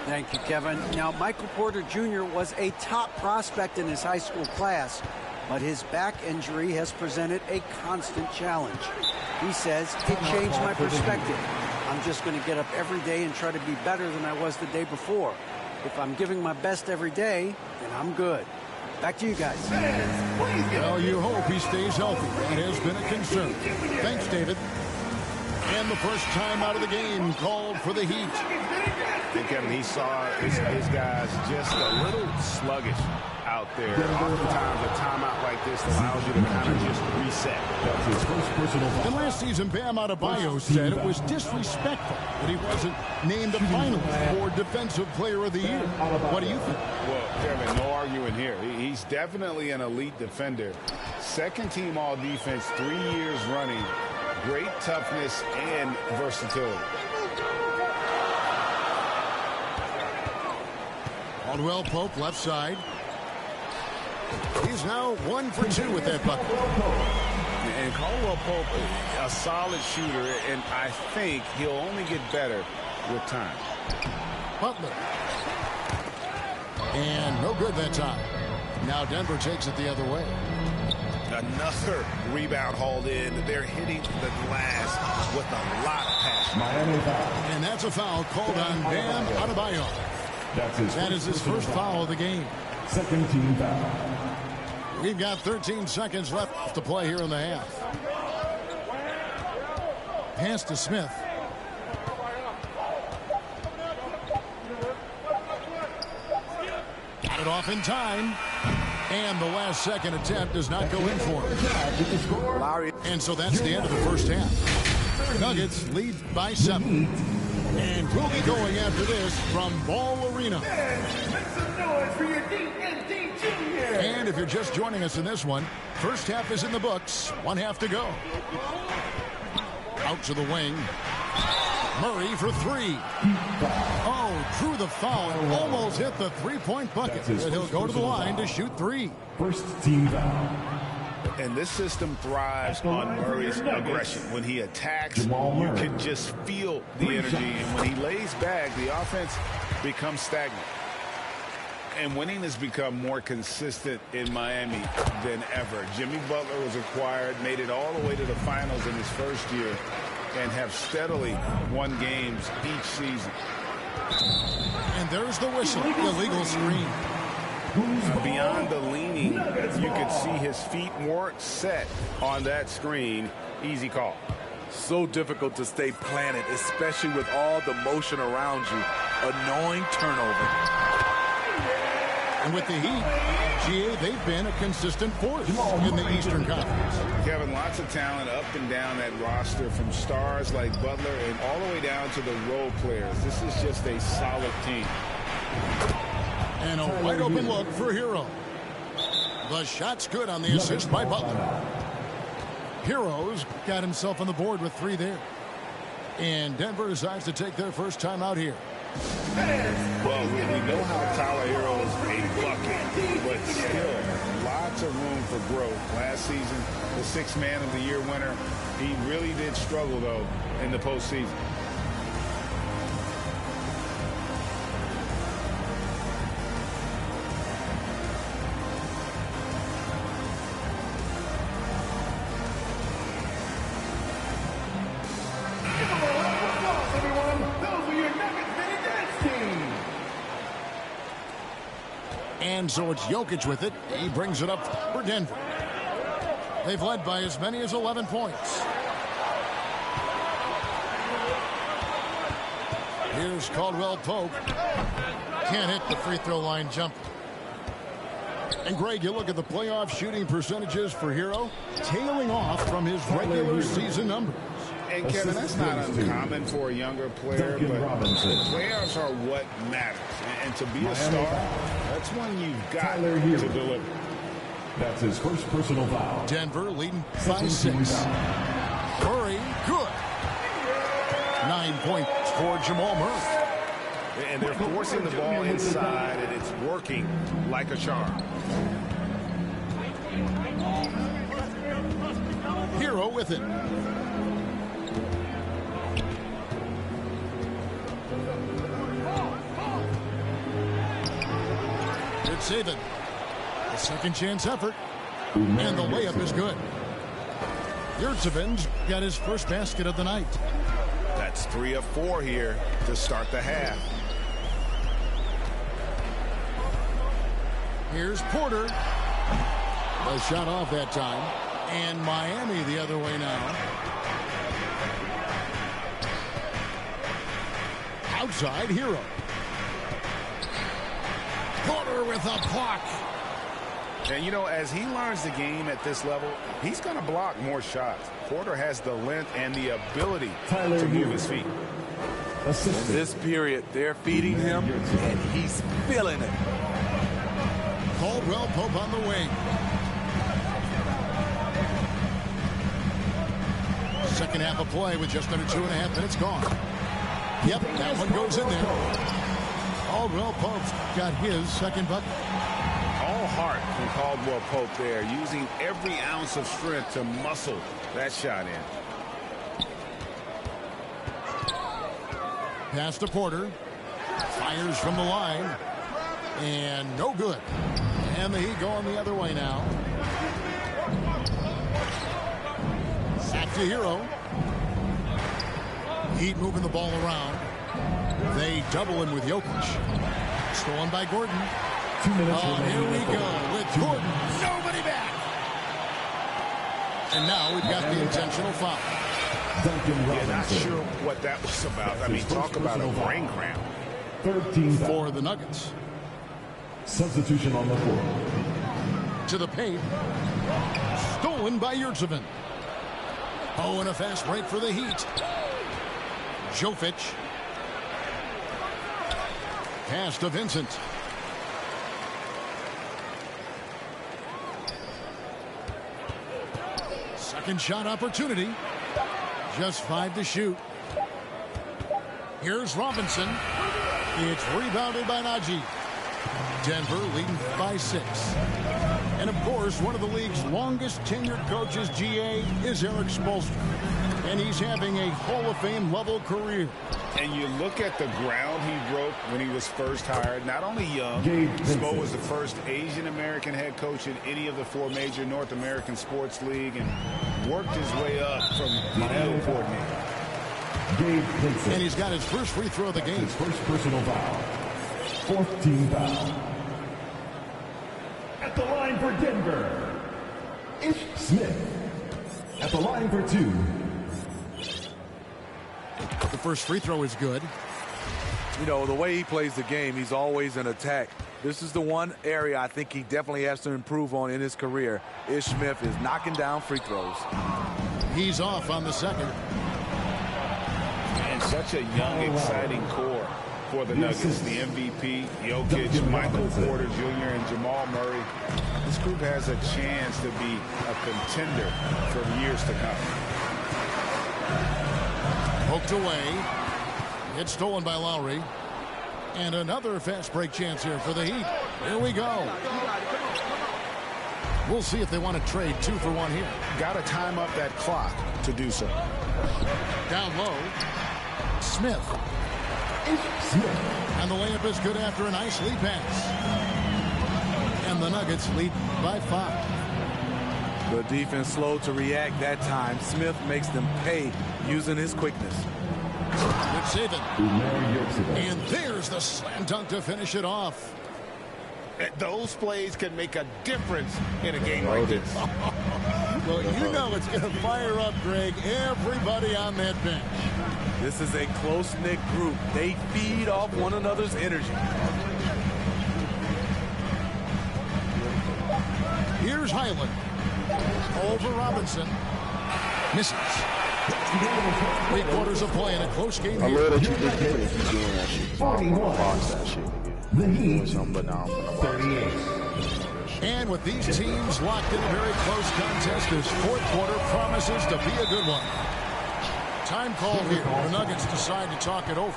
Thank you, Kevin. Now, Michael Porter Jr. was a top prospect in his high school class, but his back injury has presented a constant challenge. He says, it changed my perspective. I'm just going to get up every day and try to be better than I was the day before. If I'm giving my best every day, then I'm good. Back to you guys. Well, you hope he stays healthy. That has been a concern. Thanks, David. And the first time out of the game called for the Heat. And Kevin, he saw his guys just a little sluggish out there. Oftentimes, a timeout like this allows you to kind of just reset. That's his first personal foul. And last season, Bam Adebayo said it was disrespectful that he wasn't named a finalist for Defensive Player of the Year. What do you think? Well, Kevin, no arguing here. He's definitely an elite defender. Second team all defense 3 years running. Great toughness and versatility. Caldwell Pope left side. He's now 1 for 2 with that bucket. And Caldwell Pope, a solid shooter, and I think he'll only get better with time. Butler. And no good that time. Now Denver takes it the other way. Another rebound hauled in. They're hitting the glass with a lot of passion. And that's a foul called on Bam Adebayo. That is his first foul of the game. Second team foul. We've got 13 seconds left to play here in the half. Pass to Smith. Got it off in time. And the last second attempt does not go in for him. And so that's the end of the first half. Nuggets lead by 7. And we'll be going after this from Ball Arena. And if you're just joining us in this one, first half is in the books. 1 half to go. Out to the wing. Murray for 3. Oh, drew the foul. Almost hit the three-point bucket. And he'll go to the line to shoot 3. First team foul. And this system thrives on Murray's aggression. When he attacks, you can just feel the energy. And when he lays back, the offense becomes stagnant. And winning has become more consistent in Miami than ever. Jimmy Butler was acquired, made it all the way to the finals in his first year, and have steadily won games each season. And there's the whistle, illegal screen. Beyond the leaning, you could see his feet weren't set on that screen. Easy call. So difficult to stay planted, especially with all the motion around you. Annoying turnover. And with the Heat, GA, they've been a consistent force in the Eastern Conference. Kevin, lots of talent up and down that roster, from stars like Butler and all the way down to the role players. This is just a solid team. And a wide open look for Hero. The shot's good on the assist by Butler. Hero's got himself on the board with 3 there. And Denver decides to take their first time out here. Well, we know how Tyler Hero is a bucket, but still lots of room for growth. Last season, the 6th Man of the Year winner, he really did struggle, though, in the postseason. And so it's Jokic with it. He brings it up for Denver. They've led by as many as 11 points. Here's Caldwell Pope. Can't hit the free throw line jumper. And Greg, you look at the playoff shooting percentages for Hero, tailing off from his regular season numbers. And Kevin, that's not uncommon for a younger player, but playoffs are what matters. And to be a star, that's when you've got to deliver. That's his first personal foul. Denver leading by 6. Murray, good. 9 points for Jamal Murray. And they're forcing the ball inside, and it's working like a charm. Hero with it. Good saving. A second chance effort. And the layup is good. Yurtseven's got his first basket of the night. That's 3 of 4 here to start the half. Here's Porter. The shot off that time. And Miami the other way now. Outside, Hero. Porter with a block. And, you know, as he learns the game at this level, he's going to block more shots. Porter has the length and the ability to move his feet. In this period, they're feeding him, and he's feeling it. Caldwell Pope on the wing. Second half of play with just under 2.5 minutes gone. Yep, that one goes in there. Caldwell Pope's got his second bucket. All heart from Caldwell Pope there, using every ounce of strength to muscle that shot in. Pass to Porter. Fires from the line. And no good. And the Heat going the other way now. Back to Hero. Heat moving the ball around. They double him with Jokic. Stolen by Gordon. 2 minutes here we go with Gordon. Nobody back. And now we've got the intentional foul. Yeah, not sure what that was about. I mean, talk about a brain cramp. 13 for the Nuggets. Substitution on the floor. To the paint. Stolen by Yurtseven. Oh, and a fast break for the Heat. Jokic. Pass to Vincent. Second shot opportunity. Just 5 to shoot. Here's Robinson. It's rebounded by Najee. Denver leading by 6. And of course, one of the league's longest tenured coaches, GA, is Eric Spoelstra. And he's having a Hall of Fame level career. And you look at the ground he broke when he was first hired. Not only young, Spo was the first Asian American head coach in any of the 4 major North American sports league and worked his way up from video coordinator. And he's got his first free throw of the game. His first personal foul. 4th team foul. At the line for Denver, Ish Smith. At the line for 2. The first free throw is good. You know, the way he plays the game, he's always in attack. This is the one area I think he definitely has to improve on in his career. Ish Smith is knocking down free throws. He's off on the second. And such a young, exciting core for the Nuggets. The MVP, Jokic, Michael Porter Jr., and Jamal Murray. This group has a chance to be a contender for years to come. Poked away. It's stolen by Lowry. And another fast break chance here for the Heat. Here we go. We'll see if they want to trade 2 for 1 here. Got to time up that clock to do so. Down low. Smith. And the layup is good after a nice lead pass. And the Nuggets lead by 5. The defense slow to react that time. Smith makes them pay using his quickness. Good saving. And there's the slam dunk to finish it off. Those plays can make a difference in a game like this. Well, you know it's going to fire up, Greg, everybody on that bench. This is a close-knit group. They feed off one another's energy. Here's Highland. Over Robinson. Misses. 3 quarters of play in a close game. I love that you did that if you're doing that shit. Box that shit, nigga. The Heat, 38. And with these teams locked in a very close contest, this 4th quarter promises to be a good one. Time call here. The Nuggets decide to talk it over.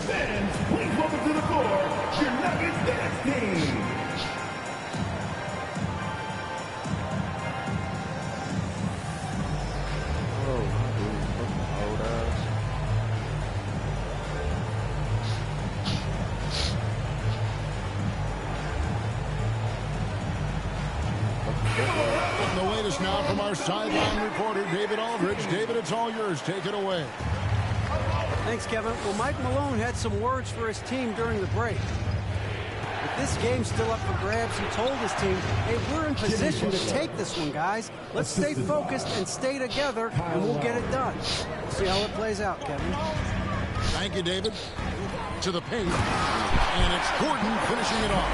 Fans, please welcome to the floor your Nuggets dance team. The latest now from our sideline reporter, David Aldridge. David, it's all yours. Take it away. Thanks, Kevin. Well, Mike Malone had some words for his team during the break. With this game still up for grabs, he told his team, hey, we're in position to take this one, guys. Let's stay focused and stay together, and we'll get it done. We'll see how it plays out, Kevin. Thank you, David. To the paint, and it's Gordon finishing it off.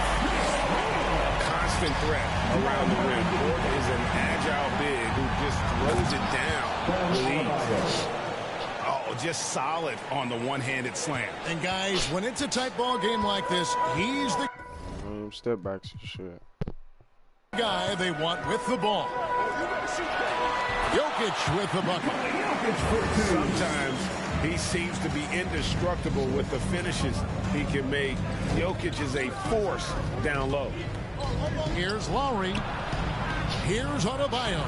Constant threat around the rim. Gordon is an agile big who just throws it down with ease. Oh, just solid on the one-handed slam. And guys, when it's a tight ball game like this, he's the step backs and shit. Guy they want with the ball. Jokic with the bucket. Sometimes he seems to be indestructible with the finishes he can make. Jokic is a force down low. Here's Lowry. Here's Adebayo.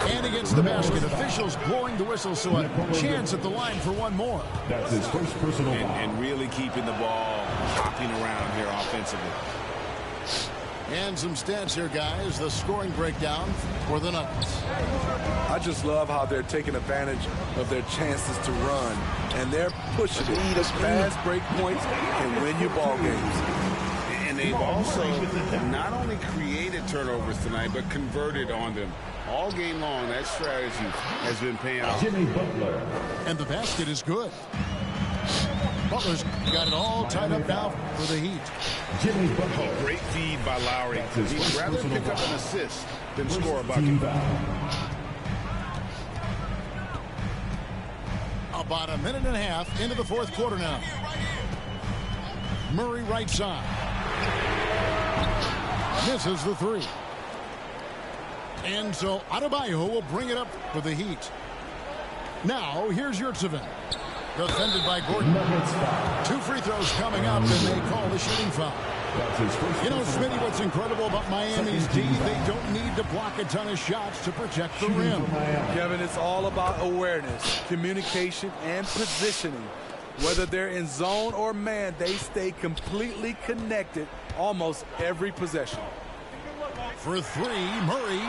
And against the basket, officials blowing the whistle, so a chance at the line for one more. That's his first personal foul. And really keeping the ball hopping around here offensively. And some stats here, guys. The scoring breakdown for the Nuggets. I just love how they're taking advantage of their chances to run, and they're pushing it. Fast break points can win you ball games. And they've also not only created turnovers tonight, but converted on them. All game long, that strategy has been paying off. Jimmy Butler. And the basket is good. Butler's got it all tied up now for the Heat. Jimmy Butler. Great feed by Lowry. He'd rather pick up an assist than score a bucket. About a minute and a half into the fourth quarter now. Murray right side. Misses the three. And so Adebayo will bring it up for the Heat. Now here's Yurtseven. Defended by Gordon. 2 free throws coming up, and they call the shooting foul. You know, Smitty, what's incredible about Miami's D, they don't need to block a ton of shots to protect the rim. Kevin, it's all about awareness, communication, and positioning. Whether they're in zone or man, they stay completely connected almost every possession. For 3, Murray.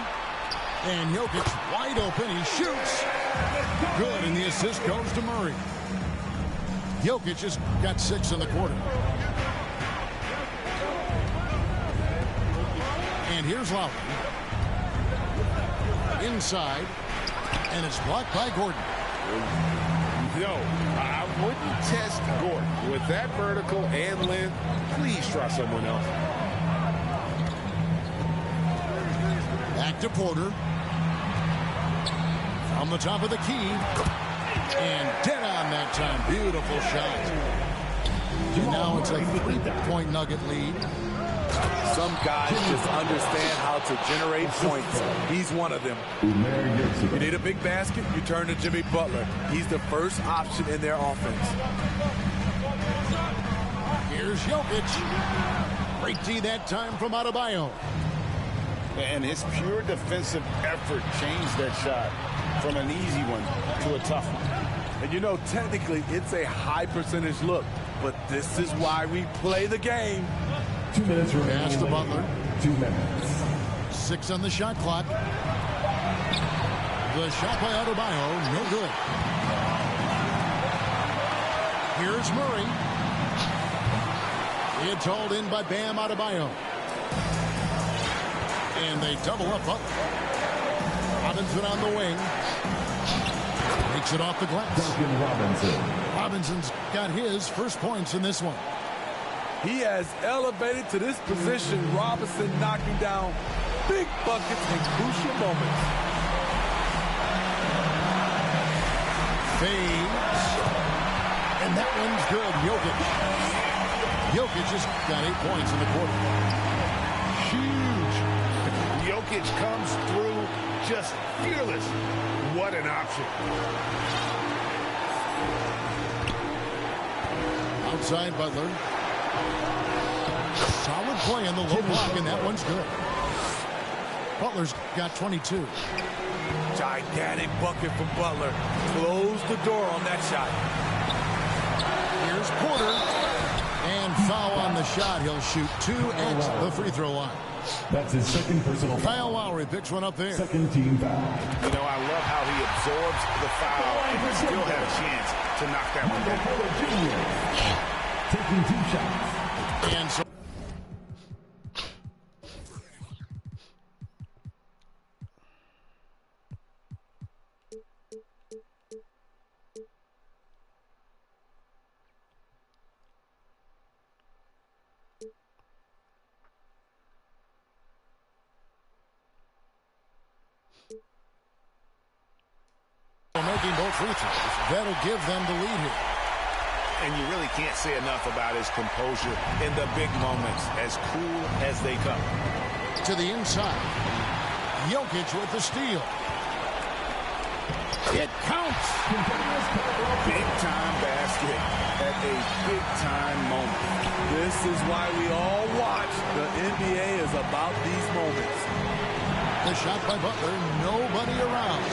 And Jokic wide open. He shoots. Good, and the assist goes to Murray. Jokic has got 6 in the quarter. And here's Lowry. Inside. And it's blocked by Gordon. No, I wouldn't test Gordon. With that vertical and length, please try someone else. Back to Porter. From the top of the key. And dead on that time. Beautiful shot. And now it's a 3-point Nugget lead. Some guys just understand how to generate points. He's one of them. You need a big basket, you turn to Jimmy Butler. He's the first option in their offense. Here's Jokic. Great D that time from Adebayo. And his pure defensive effort changed that shot from an easy one to a tough one. And you know, technically, it's a high percentage look, but this is why we play the game. 2 minutes remaining. Pass to Butler. 2 minutes. 6 on the shot clock. The shot by Adebayo, no good. Here's Murray. It's hauled in by Bam Adebayo. And they double up Butler. Robinson on the wing. Takes it off the glass. Duncan Robinson. Robinson's got his first points in this one. He has elevated to this position. Robinson knocking down big buckets in crucial moments. Fades. And that one's good. Jokic. Jokic just got 8 points in the quarter. Huge. Jokic comes through just fearless. What an option. Outside Butler. Solid play in the low block, and that one's good. Butler's got 22. Gigantic bucket from Butler. Close the door on that shot. Here's Porter. And foul on the shot. He'll shoot 2 at the free throw line. That's his second personal foul. Kyle Lowry picks one up there. Second team foul. You know, I love how he absorbs the foul and still had a chance to knock that one down. Taking 2 shots. And so making both free throws. That'll give them the lead here. And you really can't say enough about his composure in the big moments, as cool as they come. To the inside. Jokic with the steal. It counts. Big-time basket at a big-time moment. This is why we all watch. The NBA is about these moments. The shot by Butler. Nobody around.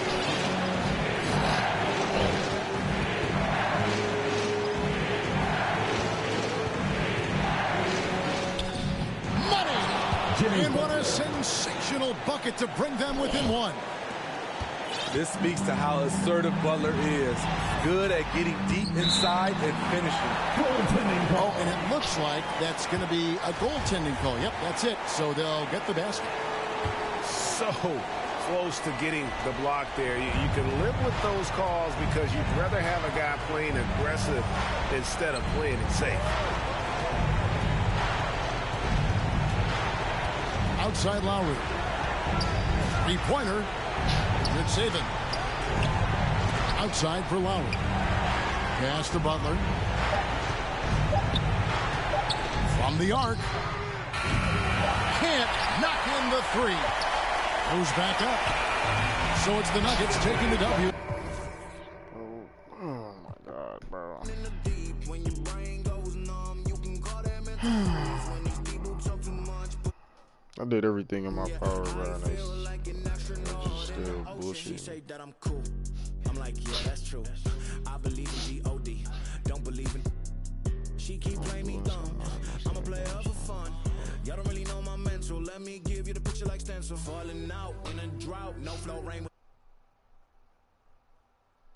And what a sensational bucket to bring them within one. This speaks to how assertive Butler is. Good at getting deep inside and finishing. Oh, and it looks like that's going to be a goaltending call. Yep, that's it. So they'll get the basket. So close to getting the block there. You can live with those calls because you'd rather have a guy playing aggressive instead of playing it safe. Outside Lowry. 3-pointer. Good saving. Outside for Lowry. Pass to Butler. From the arc. Can't knock in the 3. Goes back up. So it's the Nuggets taking the W. Oh my God, bro. I did everything in my power, bro. And it's still bullshit. I'm like, yeah, that's true. I believe in G-O-D. Don't believe in. She keep playing me dumb. I'm a player for fun. Y'all don't really know my mental. Let me give you the picture like stencil. Falling out in a drought. No flow rain.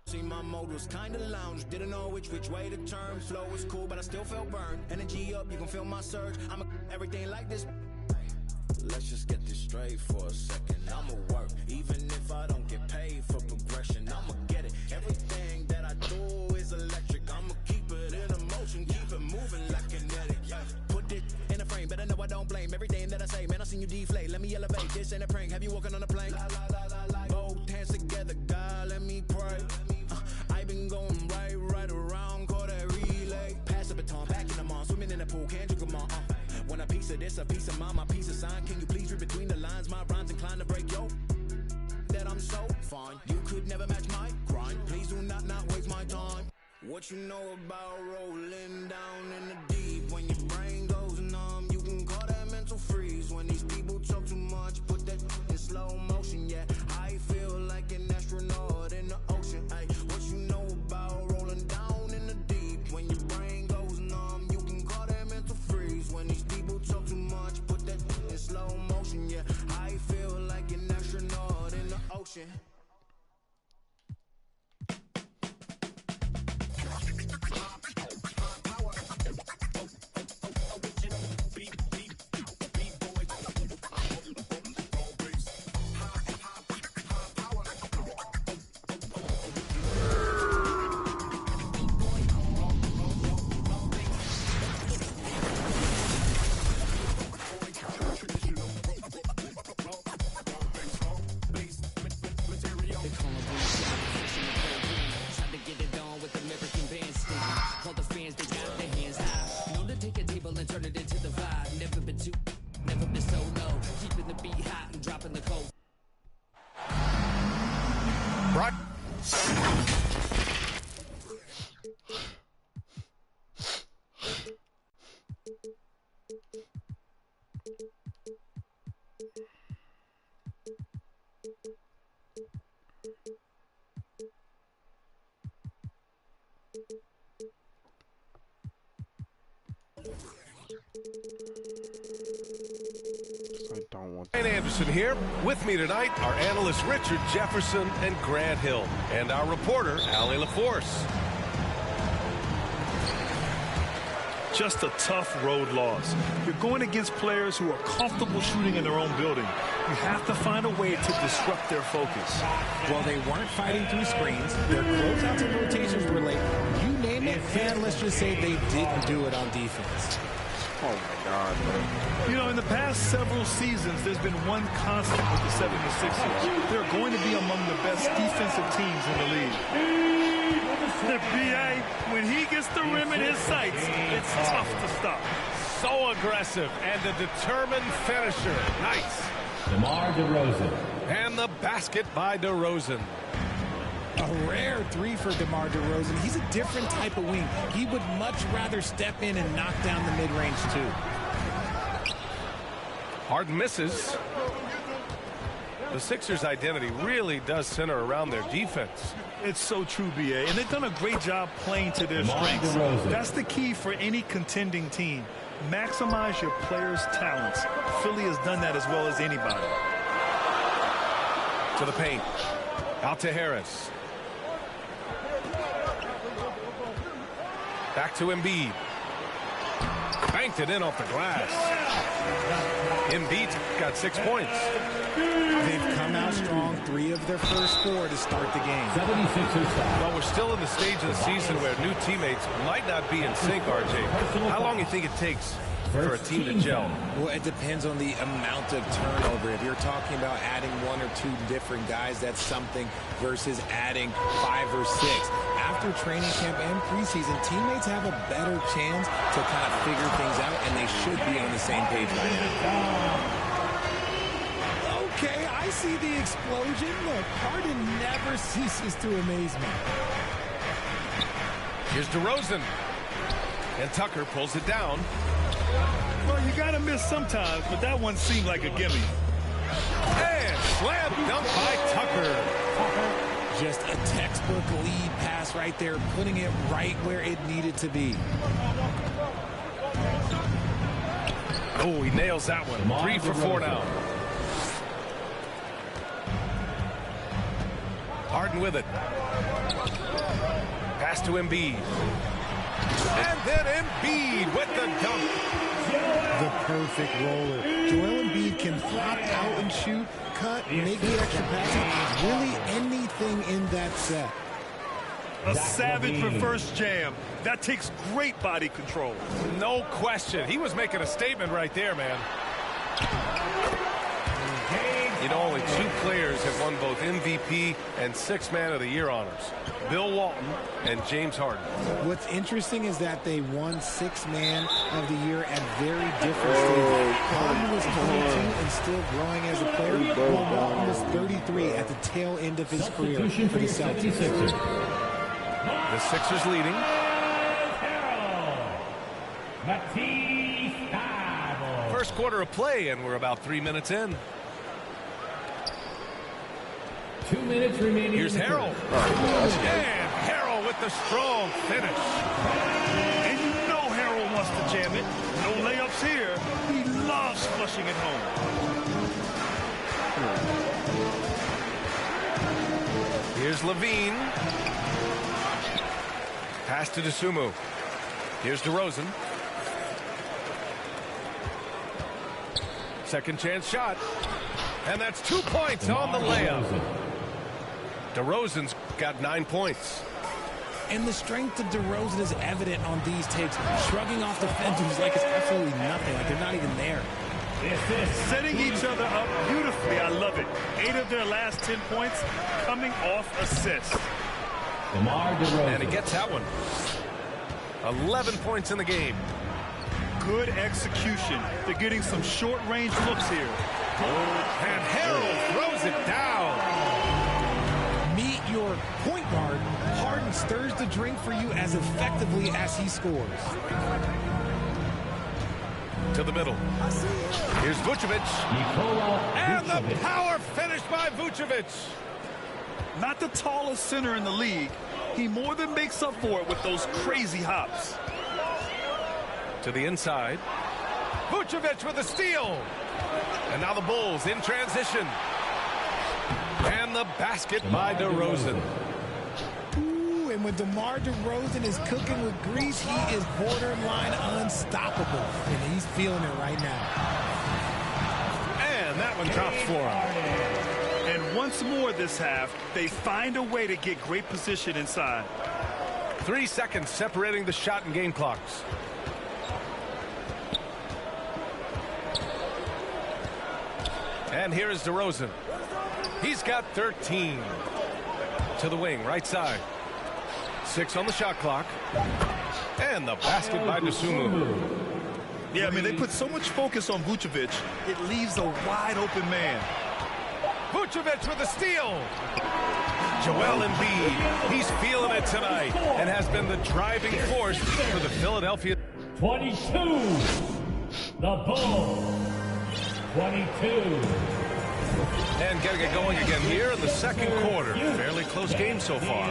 See, my mode was kinda lounge. Didn't know which way to turn. Flow was cool, but I still felt burned. Energy up, you can feel my surge. I'm everything like this. Let's just get this straight for a second. I'ma work, even if I don't get paid for progression. I'ma get it. Everything that I do is electric. I'ma keep it in a motion, keep it moving like kinetic. Put it in a frame, better know I don't blame everything that I say. Man, I seen you deflate. Let me elevate. This ain't a prank. Have you walking on a plane? Both hands together, God, let me pray. I've been going right around, call that relay. Pass the baton, back in the mall, swimming in the pool, can't you come on? Want a piece of this, a piece of mine, my piece of sign. Can you please read between the lines? My rhymes inclined to break yo. That I'm so fine. You could never match my grind. Please do not waste my time. What you know about rolling down in the deep? When your brain goes numb, you can call that mental freeze. When these people talk too much, put that in slow motion. Yeah, I feel like an astronaut in the ocean. Ay, what you know about rolling down in the deep? When your brain goes numb, you can call that mental freeze. When these people talk too much, put that in slow motion. Yeah, I feel like an astronaut in the ocean. Ryan Anderson here. With me tonight are analysts Richard Jefferson and Grant Hill, and our reporter, Allie LaForce. Just a tough road loss. You're going against players who are comfortable shooting in their own building. You have to find a way to disrupt their focus. Well, they weren't fighting through screens. Their closeouts and rotations were late. You name it, and let's just say they didn't do it on defense. Oh, my God, man. You know, in the past several seasons, there's been one constant with the 76ers. They're going to be among the best defensive teams in the league. The BA, when he gets the rim in his sights, it's tough to stop. So aggressive and a determined finisher. Nice. DeMar DeRozan. And the basket by DeRozan. A rare three for DeMar DeRozan. He's a different type of wing. He would much rather step in and knock down the mid-range, too. Harden misses. The Sixers' identity really does center around their defense. It's so true, BA, and they've done a great job playing to their strengths. That's the key for any contending team. Maximize your players' talents. Philly has done that as well as anybody. To the paint. Out to Harris. Back to Embiid. Banked it in off the glass. Embiid's got 6 points. They've come out strong, 3 of their first 4 to start the game. 76ers. Well, we're still in the stage of the season where new teammates might not be in sync, RJ. How long do you think it takes for a team to gel? Well, it depends on the amount of turnover. If you're talking about adding 1 or 2 different guys, that's something, versus adding 5 or 6. After training camp and preseason, teammates have a better chance to kind of figure things out, and they should be on the same page by now. Okay, I see the explosion. Look, Harden never ceases to amaze me. Here's DeRozan. And Tucker pulls it down. Well, you got to miss sometimes, but that one seemed like a gimme. And slam dunk by Tucker. Just a textbook lead pass right there, putting it right where it needed to be. Oh, he nails that one. 3 for 4 now. Harden with it. Pass to Embiid. And then Embiid with the dunk. The perfect roller. Joel Embiid can flop out and shoot, cut, make the extra passes, really anything in that set. A savage reverse jam. That takes great body control. No question. He was making a statement right there, man. You know, only 2 players have won both MVP and 6th Man of the Year honors. Bill Walton and James Harden. What's interesting is that they won 6th Man of the Year at very different stages. Harden was 22 and still growing as a player, while Walton was 33 at the tail end of his career for the Celtics. The Sixers leading. First quarter of play, and we're about 3 minutes in. 2 minutes remaining. Here's Harrell. And Harrell with the strong finish. And you know Harrell wants to jam it. No layups here. He loves flushing it home. Here's Levine. Pass to DeSumo. Here's DeRozan. Second chance shot. And that's 2 points on the layup. DeRozan's got 9 points. And the strength of DeRozan is evident on these takes. Shrugging off defenders like it's absolutely nothing, like they're not even there. Setting each other up beautifully. I love it. 8 of their last 10 points coming off assists. DeMar DeRozan. And he gets that one. 11 points in the game. Good execution. They're getting some short-range looks here. And Harrell throws it down. Meet your point guard. Harden stirs the drink for you as effectively as he scores. To the middle. Here's Vucevic. And the power finish by Vucevic. Not the tallest center in the league. He more than makes up for it with those crazy hops. To the inside. Vucevic with a steal. And now the Bulls in transition. And the basket by DeRozan. Ooh, and when DeMar DeRozan is cooking with grease, he is borderline unstoppable. And he's feeling it right now. And that one drops for him. And once more this half, they find a way to get great position inside. 3 seconds separating the shot and game clocks. And here is DeRozan. He's got 13. To the wing, right side. 6 on the shot clock. And the basket by Dosunmu. Yeah, I mean, they put so much focus on Vucevic, it leaves a wide open man. Vucevic with a steal. Joel Embiid, he's feeling it tonight and has been the driving force for the Philadelphia. 22. The Bulls. 22. And getting it going again here in the second quarter. Fairly close game so far.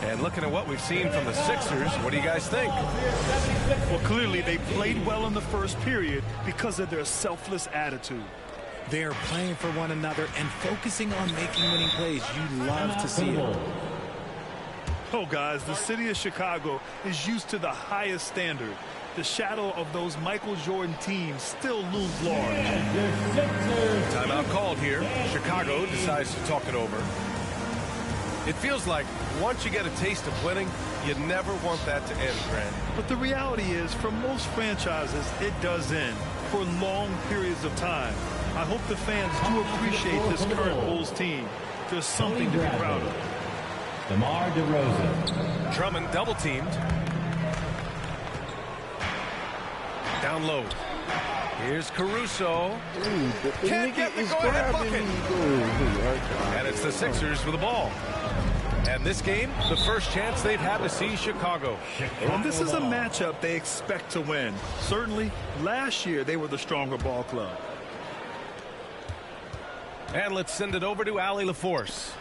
And looking at what we've seen from the Sixers, what do you guys think? Well, clearly they played well in the first period because of their selfless attitude. They are playing for one another and focusing on making winning plays. You love to see it. Oh, guys, the city of Chicago is used to the highest standard. The shadow of those Michael Jordan teams still looms large. Timeout called here. Chicago decides to talk it over. It feels like once you get a taste of winning, you never want that to end, Grant. But the reality is, for most franchises, it does end for long periods of time. I hope the fans do appreciate this current Bulls team. There's something to be proud of. DeMar DeRozan. Drummond double teamed. Down low. Here's Caruso. Can't get the go-ahead bucket. And it's the Sixers with the ball. And this game, the first chance they've had to see Chicago. And this is a matchup they expect to win. Certainly, last year they were the stronger ball club. And let's send it over to Allie LaForce.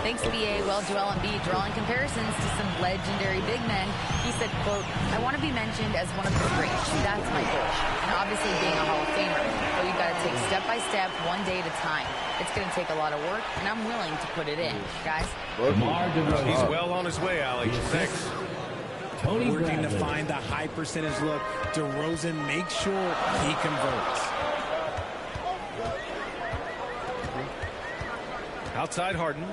Thanks, BA. Well, Joel Embiid drawing comparisons to some legendary big men. He said, quote, I want to be mentioned as one of the greats. That's my goal. And obviously being a Hall of Famer. But you've got to take step by step, one day at a time. It's going to take a lot of work, and I'm willing to put it in, guys. He's well on his way, Allie. Thanks. Working to find the high percentage look. DeRozan makes sure he converts. Outside Harden.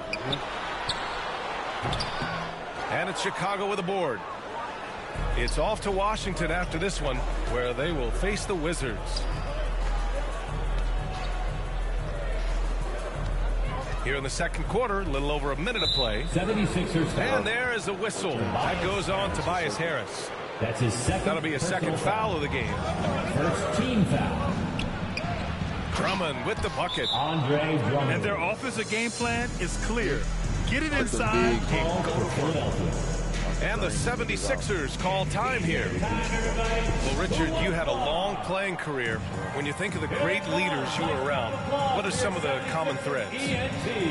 And it's Chicago with a board. It's off to Washington after this one, where they will face the Wizards. Here in the second quarter, a little over a minute of play. 76ers. And there is a whistle. That goes on Tobias Harris. That's his second. That'll be a second foul of the game. First team foul. Drummond with the bucket. Andre Drummond. And their offensive game plan is clear. Get it inside and go to work. And the 76ers call time here. Well, Richard, you had a long playing career. When you think of the great leaders you were around, what are some of the common threads?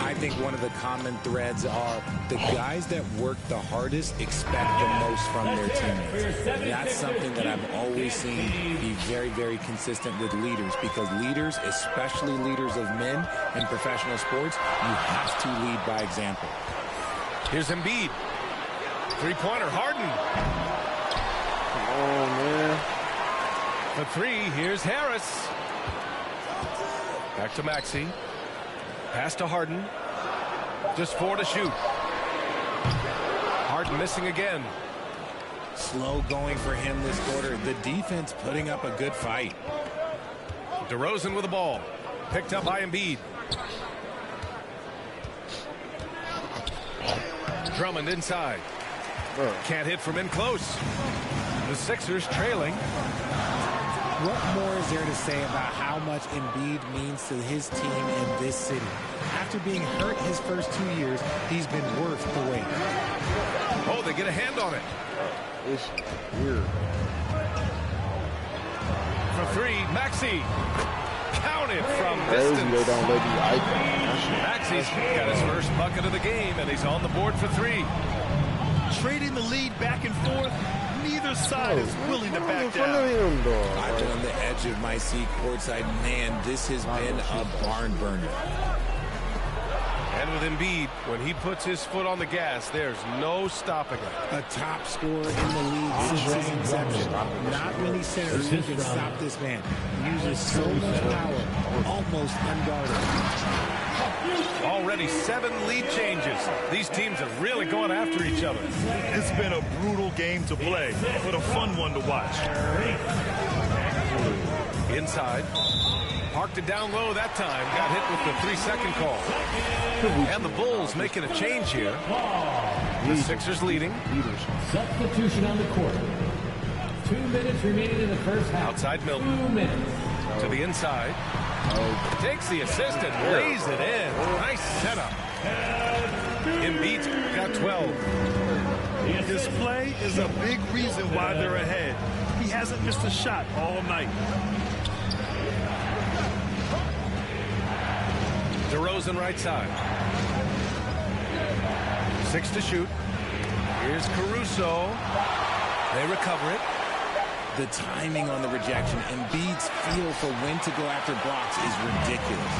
I think one of the common threads are the guys that work the hardest expect the most from their teammates. That's something that I've always seen be very, very consistent with leaders, because leaders, especially leaders of men in professional sports, you have to lead by example. Here's Embiid. Three-pointer, Harden. Come on, man. For three, here's Harris. Back to Maxey. Pass to Harden. Just 4 to shoot. Harden missing again. Slow going for him this quarter. The defense putting up a good fight. DeRozan with the ball. Picked up by Embiid. Drummond inside. Can't hit from in close. The Sixers trailing. What more is there to say about how much Embiid means to his team in this city? After being hurt his first 2 years, he's been worth the wait. Oh, they get a hand on it. It's weird. For three, Maxey. Counted from Crazy distance. they don't let you icon. Maxey's got his first bucket of the game, and he's on the board for three. Trading the lead back and forth, neither side is willing to back down. I've been on the edge of my seat courtside. Man, this has been a barn burner. And with Embiid, when he puts his foot on the gas, there's no stopping it. A top scorer in the league since his inception. Not many centers who can stop this man. He uses so much power, almost unguarded. Already 7 lead changes. These teams are really going after each other. It's been a brutal game to play, but a fun one to watch. Inside. Parked it down low that time. Got hit with the 3-second call. And the Bulls making a change here. The Sixers leading. Substitution on the court. 2 minutes remaining in the first half. Outside Milton. 2 minutes. To the inside. Takes the assist and lays it in. Nice setup. Embiid's got 12. His play is a big reason why they're ahead. He hasn't missed a shot all night. DeRozan right side. 6 to shoot. Here's Caruso. They recover it. The timing on the rejection, Embiid's feel for when to go after blocks is ridiculous.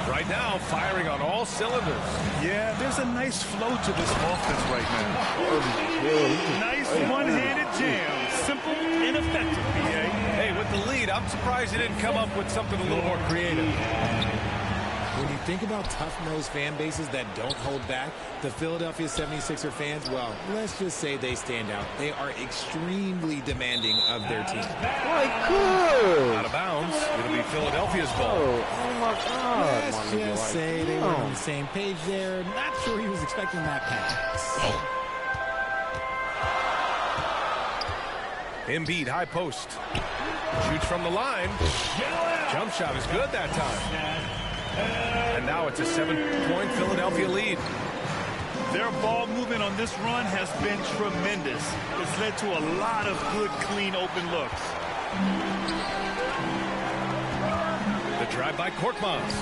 Right now, firing on all cylinders. Yeah, there's a nice flow to this offense right now. Nice one-handed jam. Simple and effective, BA. Hey, with the lead, I'm surprised he didn't come up with something a little more creative. When you think about tough-nosed fan bases that don't hold back, the Philadelphia 76er fans, well, let's just say they stand out. They are extremely demanding of their team. Out of bounds. It'll be Philadelphia's ball. Oh my God. Let's just say they were on the same page there. Not sure he was expecting that pass. Embiid, high post. Shoots from the line. Jump shot is good that time. And now it's a 7-point Philadelphia lead. Their ball movement on this run has been tremendous. It's led to a lot of good, clean, open looks. The drive by Korkmaz.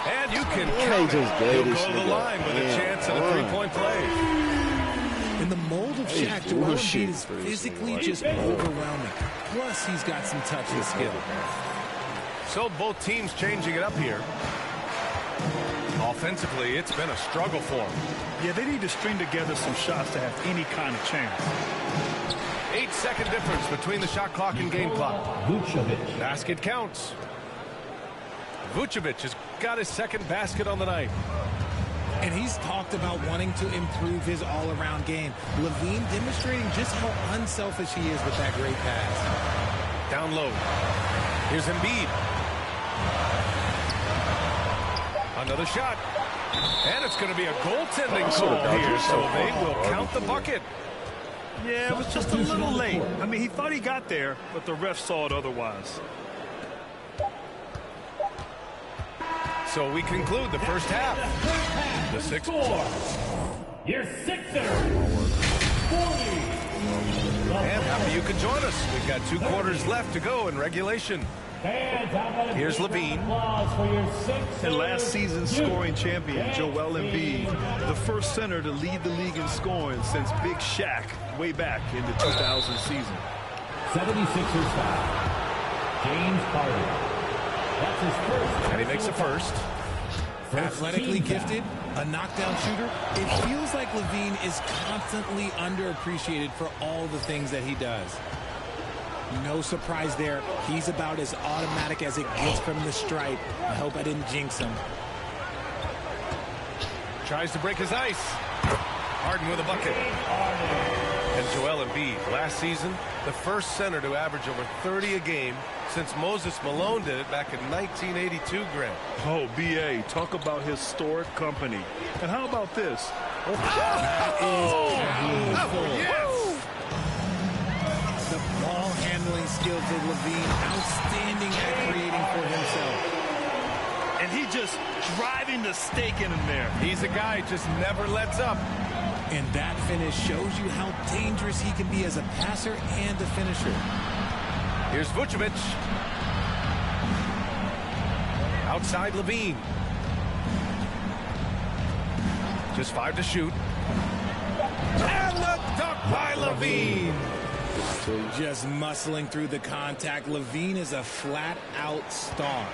And you can count it. He'll go to the line with a chance at a 3-point play. In the mold of Shaq, Joel Embiid is physically just overwhelming. Plus, he's got some touch and skill. So both teams changing it up here. Offensively, it's been a struggle for them. Yeah, they need to string together some shots to have any kind of chance. 8-second difference between the shot clock and game clock. Basket counts. Vucevic has got his second basket on the night. And he's talked about wanting to improve his all-around game. Levine demonstrating just how unselfish he is with that great pass. Down low. Here's Embiid. Another shot. And it's going to be a goaltending call here, so they will count the bucket. Yeah, it was just a little late. I mean, he thought he got there, but the ref saw it otherwise. So we conclude the first half. The Sixers. Your Sixers. 40. And happy you could join us. We've got 2 quarters left to go in regulation. Here's Levine. And last season's scoring champion, Joel Embiid, the first center to lead the league in scoring since Big Shaq way back in the 2000 season. 76ers foul. James Carter. That's his first. And he makes a first. Athletically gifted, a knockdown shooter. It feels like Levine is constantly underappreciated for all the things that he does. No surprise there. He's about as automatic as it gets from the stripe. I hope I didn't jinx him. Tries to break his ice. Harden with a bucket. And Joel Embiid, last season, the first center to average over 30 a game since Moses Malone did it back in 1982, Grant. Oh, B.A., talk about historic company. And how about this? Yes! The ball handling skills of Levine, outstanding at creating for himself. And he just driving the stake in him there. He's a guy who just never lets up. And that finish shows you how dangerous he can be as a passer and a finisher. Here's Vucevic. Outside Levine. Just 5 to shoot. And the dunk by Levine. Just muscling through the contact. Levine is a flat-out star.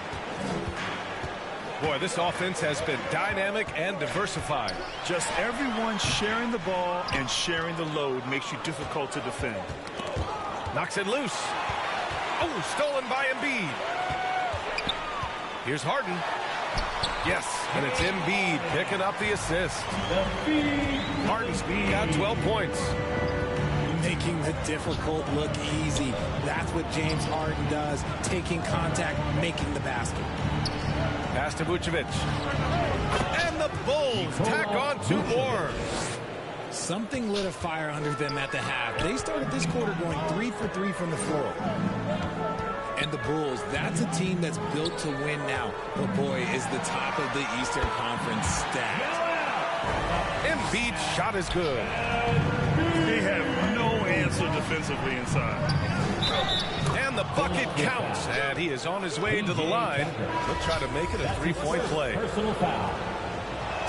Boy, this offense has been dynamic and diversified. Just everyone sharing the ball and sharing the load makes you difficult to defend. Knocks it loose. Oh, stolen by Embiid. Here's Harden. Yes, and it's Embiid picking up the assist. Harden's got 12 points. Making the difficult look easy. That's what James Harden does. Taking contact, making the basket. Pass to Vucevic. And the Bulls tack on 2 more. Something lit a fire under them at the half. They started this quarter going 3 for 3 from the floor. And the Bulls, that's a team that's built to win now. But boy, is the top of the Eastern Conference stacked. Embiid's shot is good. They have no answer defensively inside. And the bucket counts, and he is on his way to the line. He'll try to make it a 3-point play.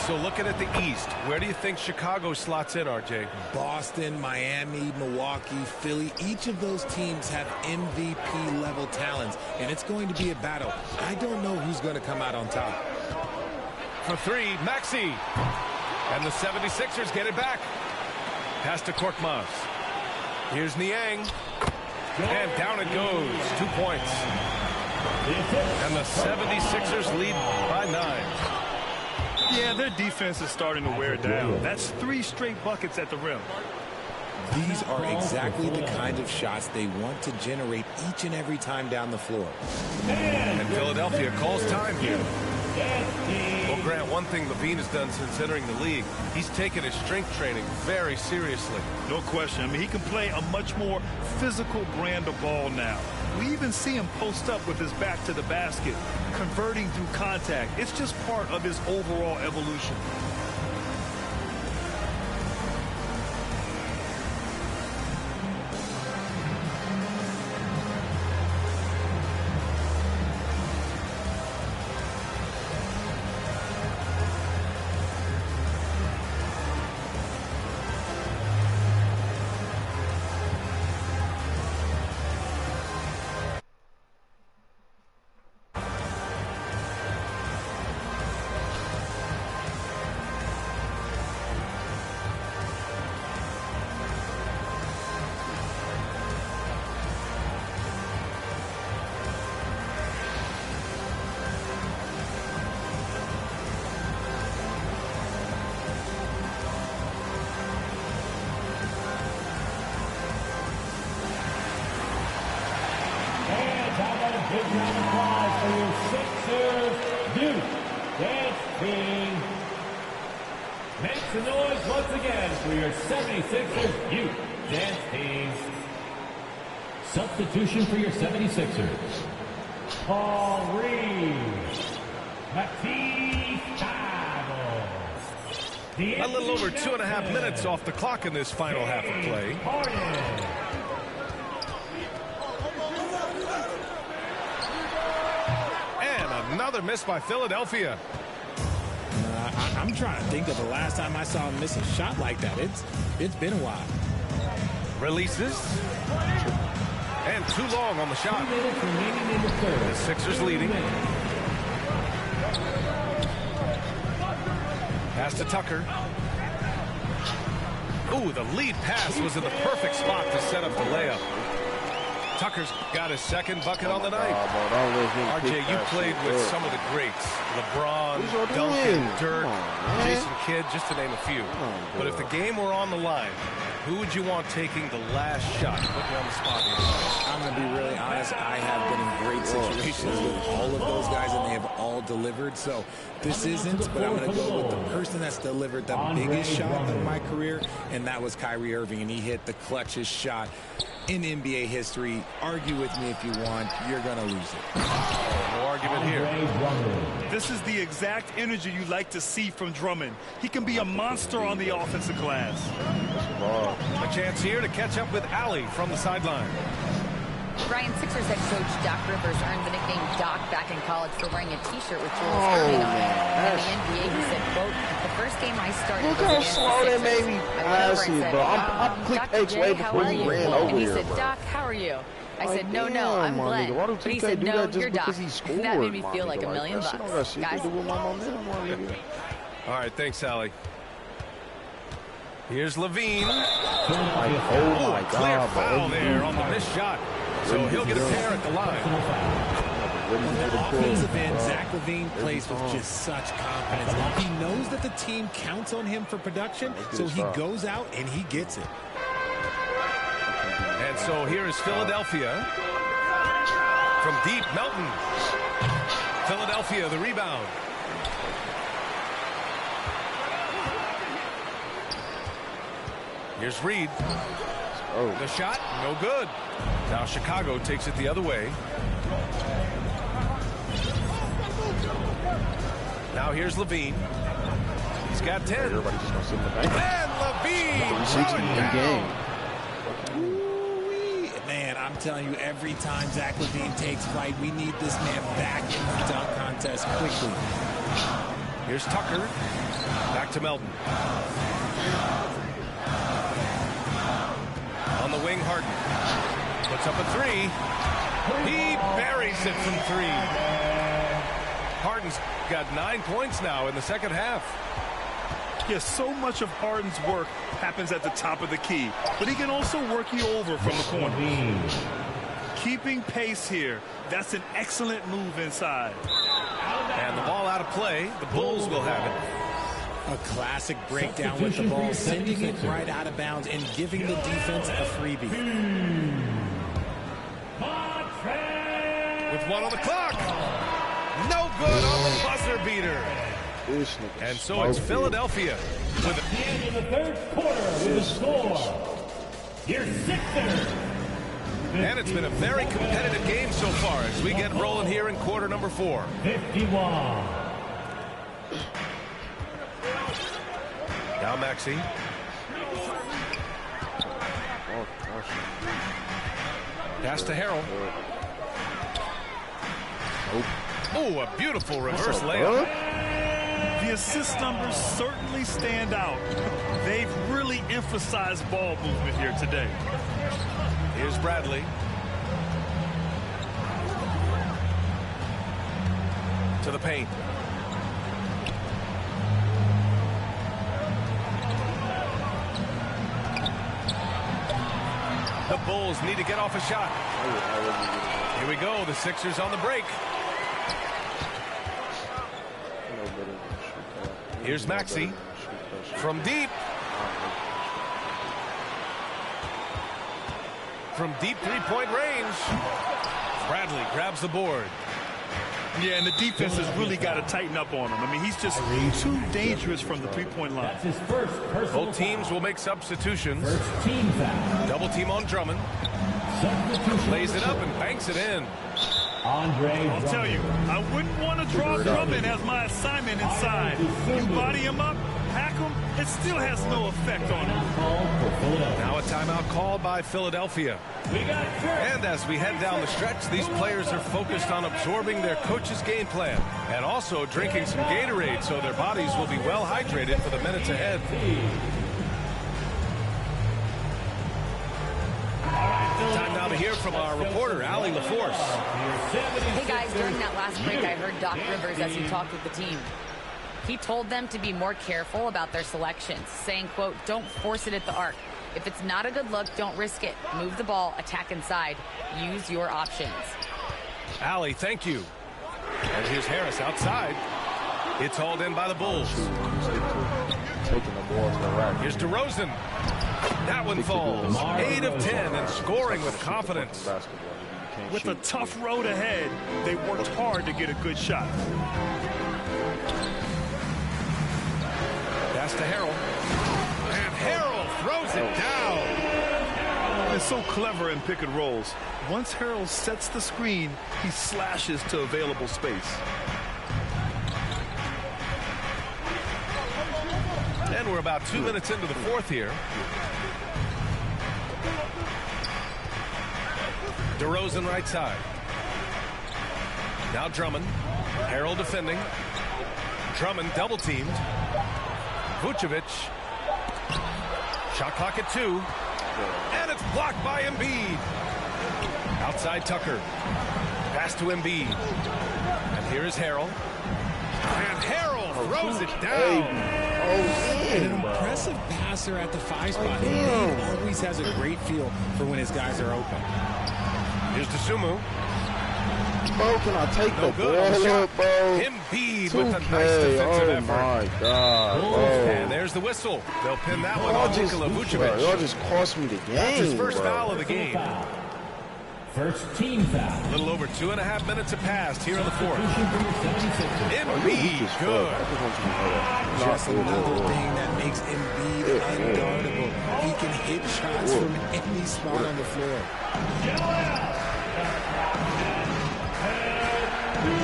So looking at the East, where do you think Chicago slots in, RJ? Boston, Miami, Milwaukee, Philly, each of those teams have MVP-level talents, and it's going to be a battle. I don't know who's going to come out on top. For 3, Maxey. And the 76ers get it back. Pass to Korkmaz. Here's Niang. And down it goes. 2 points. And the 76ers lead by 9. Yeah, their defense is starting to wear down. That's 3 straight buckets at the rim. These are exactly the kind of shots they want to generate each and every time down the floor. And Philadelphia calls time here. Well, Grant, one thing Levine has done since entering the league, he's taken his strength training very seriously. No question. I mean, he can play a much more physical brand of ball now. We even see him post up with his back to the basket, converting through contact. It's just part of his overall evolution. Big round of applause for your Sixers youth dance team. Make some noise once again for your 76ers youth dance team. Substitution for your 76ers. Paul Reed. Matisse Thybulle. A little over 2.5 minutes off the clock in this final half of play. Another miss by Philadelphia. I'm trying to think of the last time I saw him miss a shot like that. It's been a while. Releases. And too long on the shot. The Sixers leading. Pass to Tucker. Ooh, the lead pass was in the perfect spot to set up the layup. Tucker's got his second bucket on the night. RJ, you played with some of the greats. LeBron, Duncan, Dirk, Jason Kidd, just to name a few. But if the game were on the line, who would you want taking the last shot? Put me on the spot here. I'm going to be really honest. I have been in great situations with all of those guys, and they have all delivered. So this isn't, but I'm going to go with the person that's delivered the biggest shot of my career, and that was Kyrie Irving, and he hit the clutchest shot in NBA history. Argue with me if you want. You're going to lose it. No argument here. This is the exact energy you like to see from Drummond. He can be a monster on the offensive glass. A chance here to catch up with Allie from the sideline. Brian, Sixers head coach Doc Rivers earned the nickname Doc back in college for wearing a T-shirt with Jules Irving on it. In the NBA, he said, quote, the first game I started was against the Sixers. I said, Dr. J, how are you? And he said, Doc, how are you? I said, no, I'm Glenn. But he said, no, you're Doc. That made me feel like $1 million bucks. Guys. All right, thanks, Allie. Here's Levine. My clear God, foul there on the missed shot. So he'll get a pair at the line. On the offensive end, Zach LaVine plays with just such confidence. He knows that the team counts on him for production, so he goes out and he gets it. And so here is Philadelphia. From deep, Melton. Philadelphia, the rebound. Here's Reed. The shot, no good. Now Chicago takes it the other way. Now here's Levine. He's got 10. Everybody's just going to sit in the bank. And Levine! Man, I'm telling you, every time Zach LaVine takes flight, we need this man back in the dunk contest quickly. Here's Tucker. Back to Melton. On the wing, Harden. Puts up a three. He buries it from three. Harden's got 9 points now in the second half. Yes, so much of Harden's work happens at the top of the key, but he can also work you over from the corner. Keeping pace here. That's an excellent move inside. And the ball out of play. The Bulls will have it. A classic breakdown with the ball, sending it right out of bounds and giving the defense a freebie. With one on the clock. No good on the buzzer beater. And so it's Philadelphia. With the end of the third quarter with a score. Your Sixers. And it's been a very competitive game so far as we get rolling here in quarter number 4. 51. Now Maxey. Pass to Harrell. Oh, a beautiful reverse layup. The assist numbers certainly stand out. They've really emphasized ball movement here today. Here's Bradley. To the paint. The Bulls need to get off a shot. Here we go. The Sixers on the break. Here's Maxey. From deep. From deep three-point range. Bradley grabs the board. Yeah, and the defense has really got to tighten up on him. I mean, he's just too dangerous from the three-point line. That's his first personal Both teams will make substitutions. First team foul. Double team on Drummond. Lays it up and banks it in. I'll tell you, I wouldn't want to draw Drummond as my assignment inside. You body him up, hack him, it still has no effect on him. Now a timeout called by Philadelphia. And as we head down the stretch, these players are focused on absorbing their coach's game plan and also drinking some Gatorade so their bodies will be well hydrated for the minutes ahead. Time now to hear from our reporter, Allie LaForce. Hey guys, during that last break, I heard Doc Rivers as he talked with the team. He told them to be more careful about their selections, saying, quote, don't force it at the arc. If it's not a good look, don't risk it. Move the ball, attack inside. Use your options. Allie, thank you. And here's Harris outside. It's hauled in by the Bulls. Taking the ball to the rack. Here's DeRozan. That one falls. 8 of 10 and scoring with confidence. With a tough road ahead, they worked hard to get a good shot. Pass to Harrell. And Harrell throws it down. It's so clever in pick and rolls. Once Harrell sets the screen, he slashes to available space. And we're about 2 minutes into the fourth here. DeRozan right side. Now Drummond. Harrell defending. Drummond double teamed. Vucevic. Shot clock at 2. And it's blocked by Embiid. Outside Tucker. Pass to Embiid. And here is Harrell. And Harrell throws it down. And an impressive passer at the 5 spot. Embiid always has a great feel for when his guys are open. Here's Dosunmu. Bro, can I take the ball up, bro? Embiid with a nice defensive effort. Oh, my God, bro. And there's the whistle. They'll pin that one on Nikola Vucevic. Y'all just cost me the game, That's his first foul of the game. First team foul. A little over 2.5 minutes have passed here in the fourth. Embiid, good. Just another thing that makes Embiid unguardable. He can hit shots from any spot on the floor.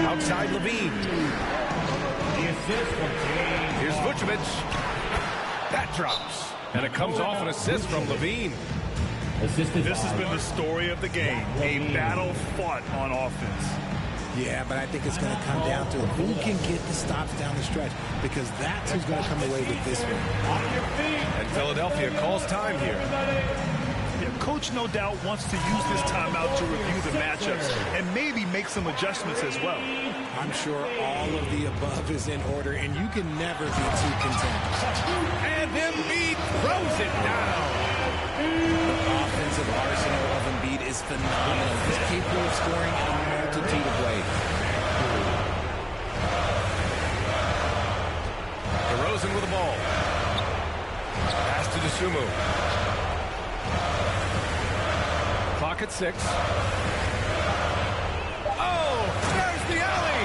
Outside Levine. Here's Vucevic. That drops. And it comes off an assist from Levine. This has been the story of the game. A battle fought on offense. Yeah, but I think it's going to come down to who can get the stops down the stretch, because that's who's going to come away with this one. And Philadelphia calls time here. Yeah, Coach no doubt wants to use this timeout to review the matchups and maybe make some adjustments as well. I'm sure all of the above is in order, and you can never be too content. And Embiid throws it down. The offensive arsenal of Embiid is phenomenal. He's capable of scoring in a multitude of ways. DeRozan with the ball. Pass to Dosunmu. Clock at 6. Oh, there's the alley.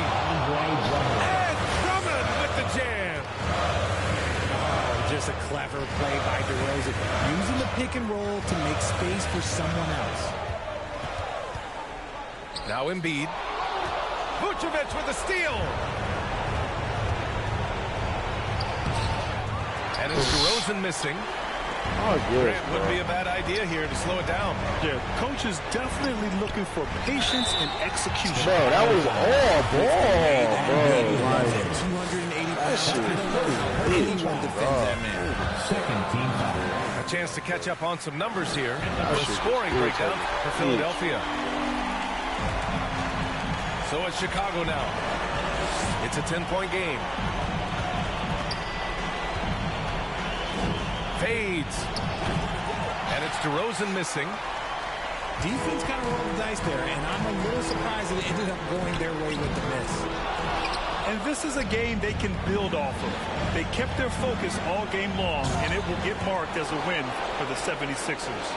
And Drummond with the jam. Just a clever play by DeRozan, using the pick and roll to make space for someone else. Now Embiid. Vucevic with the steal. And it's DeRozan missing. Oh, good. Grant wouldn't be a bad idea here to slow it down. Yeah, coach is definitely looking for patience and execution. Bro, that was all ball, bro. 280 anyone defends that man. Second team foul. A chance to catch up on some numbers here. The scoring breakdown for Philadelphia. So it's Chicago now. It's a 10-point game. Fades. And it's DeRozan missing. Defense kind of rolled the dice there, and I'm a little surprised that it ended up going their way with the miss. And this is a game they can build off of. They kept their focus all game long, and it will get marked as a win for the 76ers.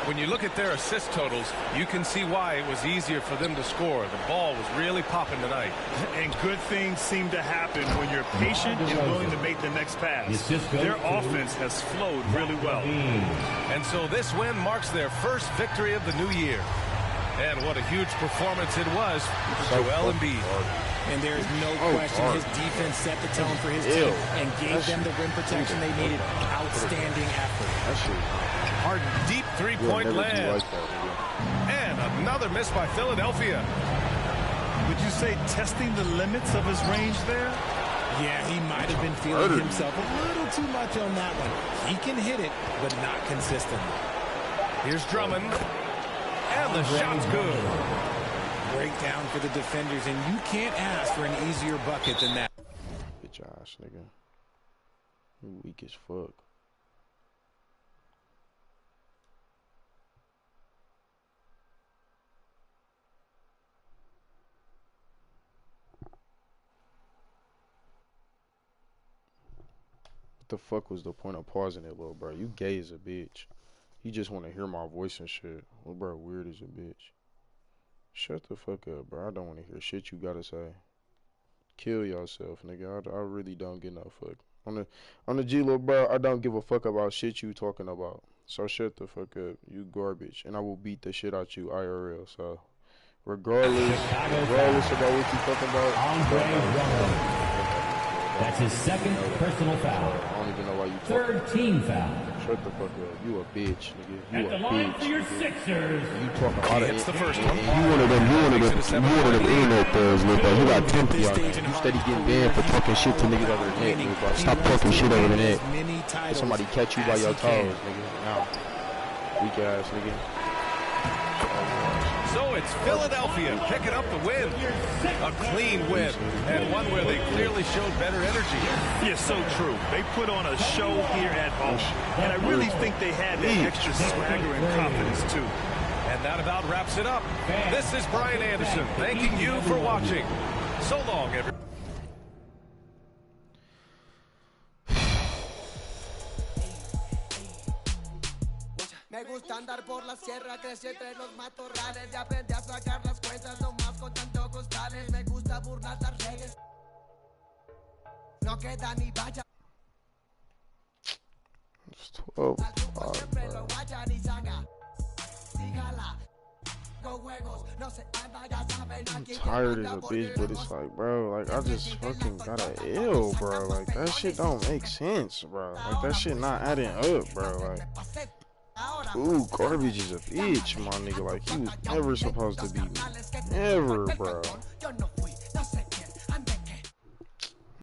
When you look at their assist totals, you can see why it was easier for them to score. The ball was really popping tonight. And good things seem to happen when you're patient and willing to make the next pass. Their offense has flowed really well. And so this win marks their first victory of the new year. And what a huge performance it was for Joel Embiid. And there is no question his defense set the tone for his team and gave them the rim protection they needed. Outstanding effort. Harden, deep three-point land. And another miss by Philadelphia. Would you say testing the limits of his range there? Yeah, he might have been feeling himself a little too much on that one. He can hit it, but not consistently. Here's Drummond. And the shot's good. Breakdown for the defenders, and you can't ask for an easier bucket than that. Good Josh, nigga. You weak as fuck. What the fuck was the point of pausing it, little bro? You gay as a bitch. You just want to hear my voice and shit. Little bro weird as a bitch. Shut the fuck up, bro. I don't want to hear shit you gotta say. Kill yourself, nigga. I really don't get no fuck. On the G, little bro, I don't give a fuck about shit you talking about. So shut the fuck up. You garbage. And I will beat the shit out you IRL. So regardless about what you talking about. That's his second personal foul. I don't even know why you talking. Third team foul. Shut the fuck up. You a bitch, nigga. You At the line for your Sixers. You talking a lot of It's the first one. You one of them internet thugs, little bro. You got 10 y'all. You steady getting banned for talking shit to niggas over the net, little bro. Stop talking shit over the net. Somebody catch you by your toes, nigga. Now, weak ass nigga. So it's Philadelphia picking up the win. A clean win, and one where they clearly showed better energy. Yeah, so true. They put on a show here at home, and I really think they had that extra swagger and confidence, too. And that about wraps it up. This is Brian Anderson thanking you for watching. So long, everyone. Me gusta andar por la sierra, crecí entre los matorrales y aprendí a sacar las cuentas nomás con tanto costales. Me gusta burlar las redes. No queda ni vaya. It's 12. Siempre lo vaya ni saga. Dígala. Con juegos, no se anda, ya saben aquí. I'm tired as a bitch, but it's like, bro, like, I just fucking got an L, bro. Like, that shit don't make sense, bro. Like, that shit not adding up, bro. Like, ooh, garbage is a bitch, my nigga. Like, he was never supposed to be. Never, bro.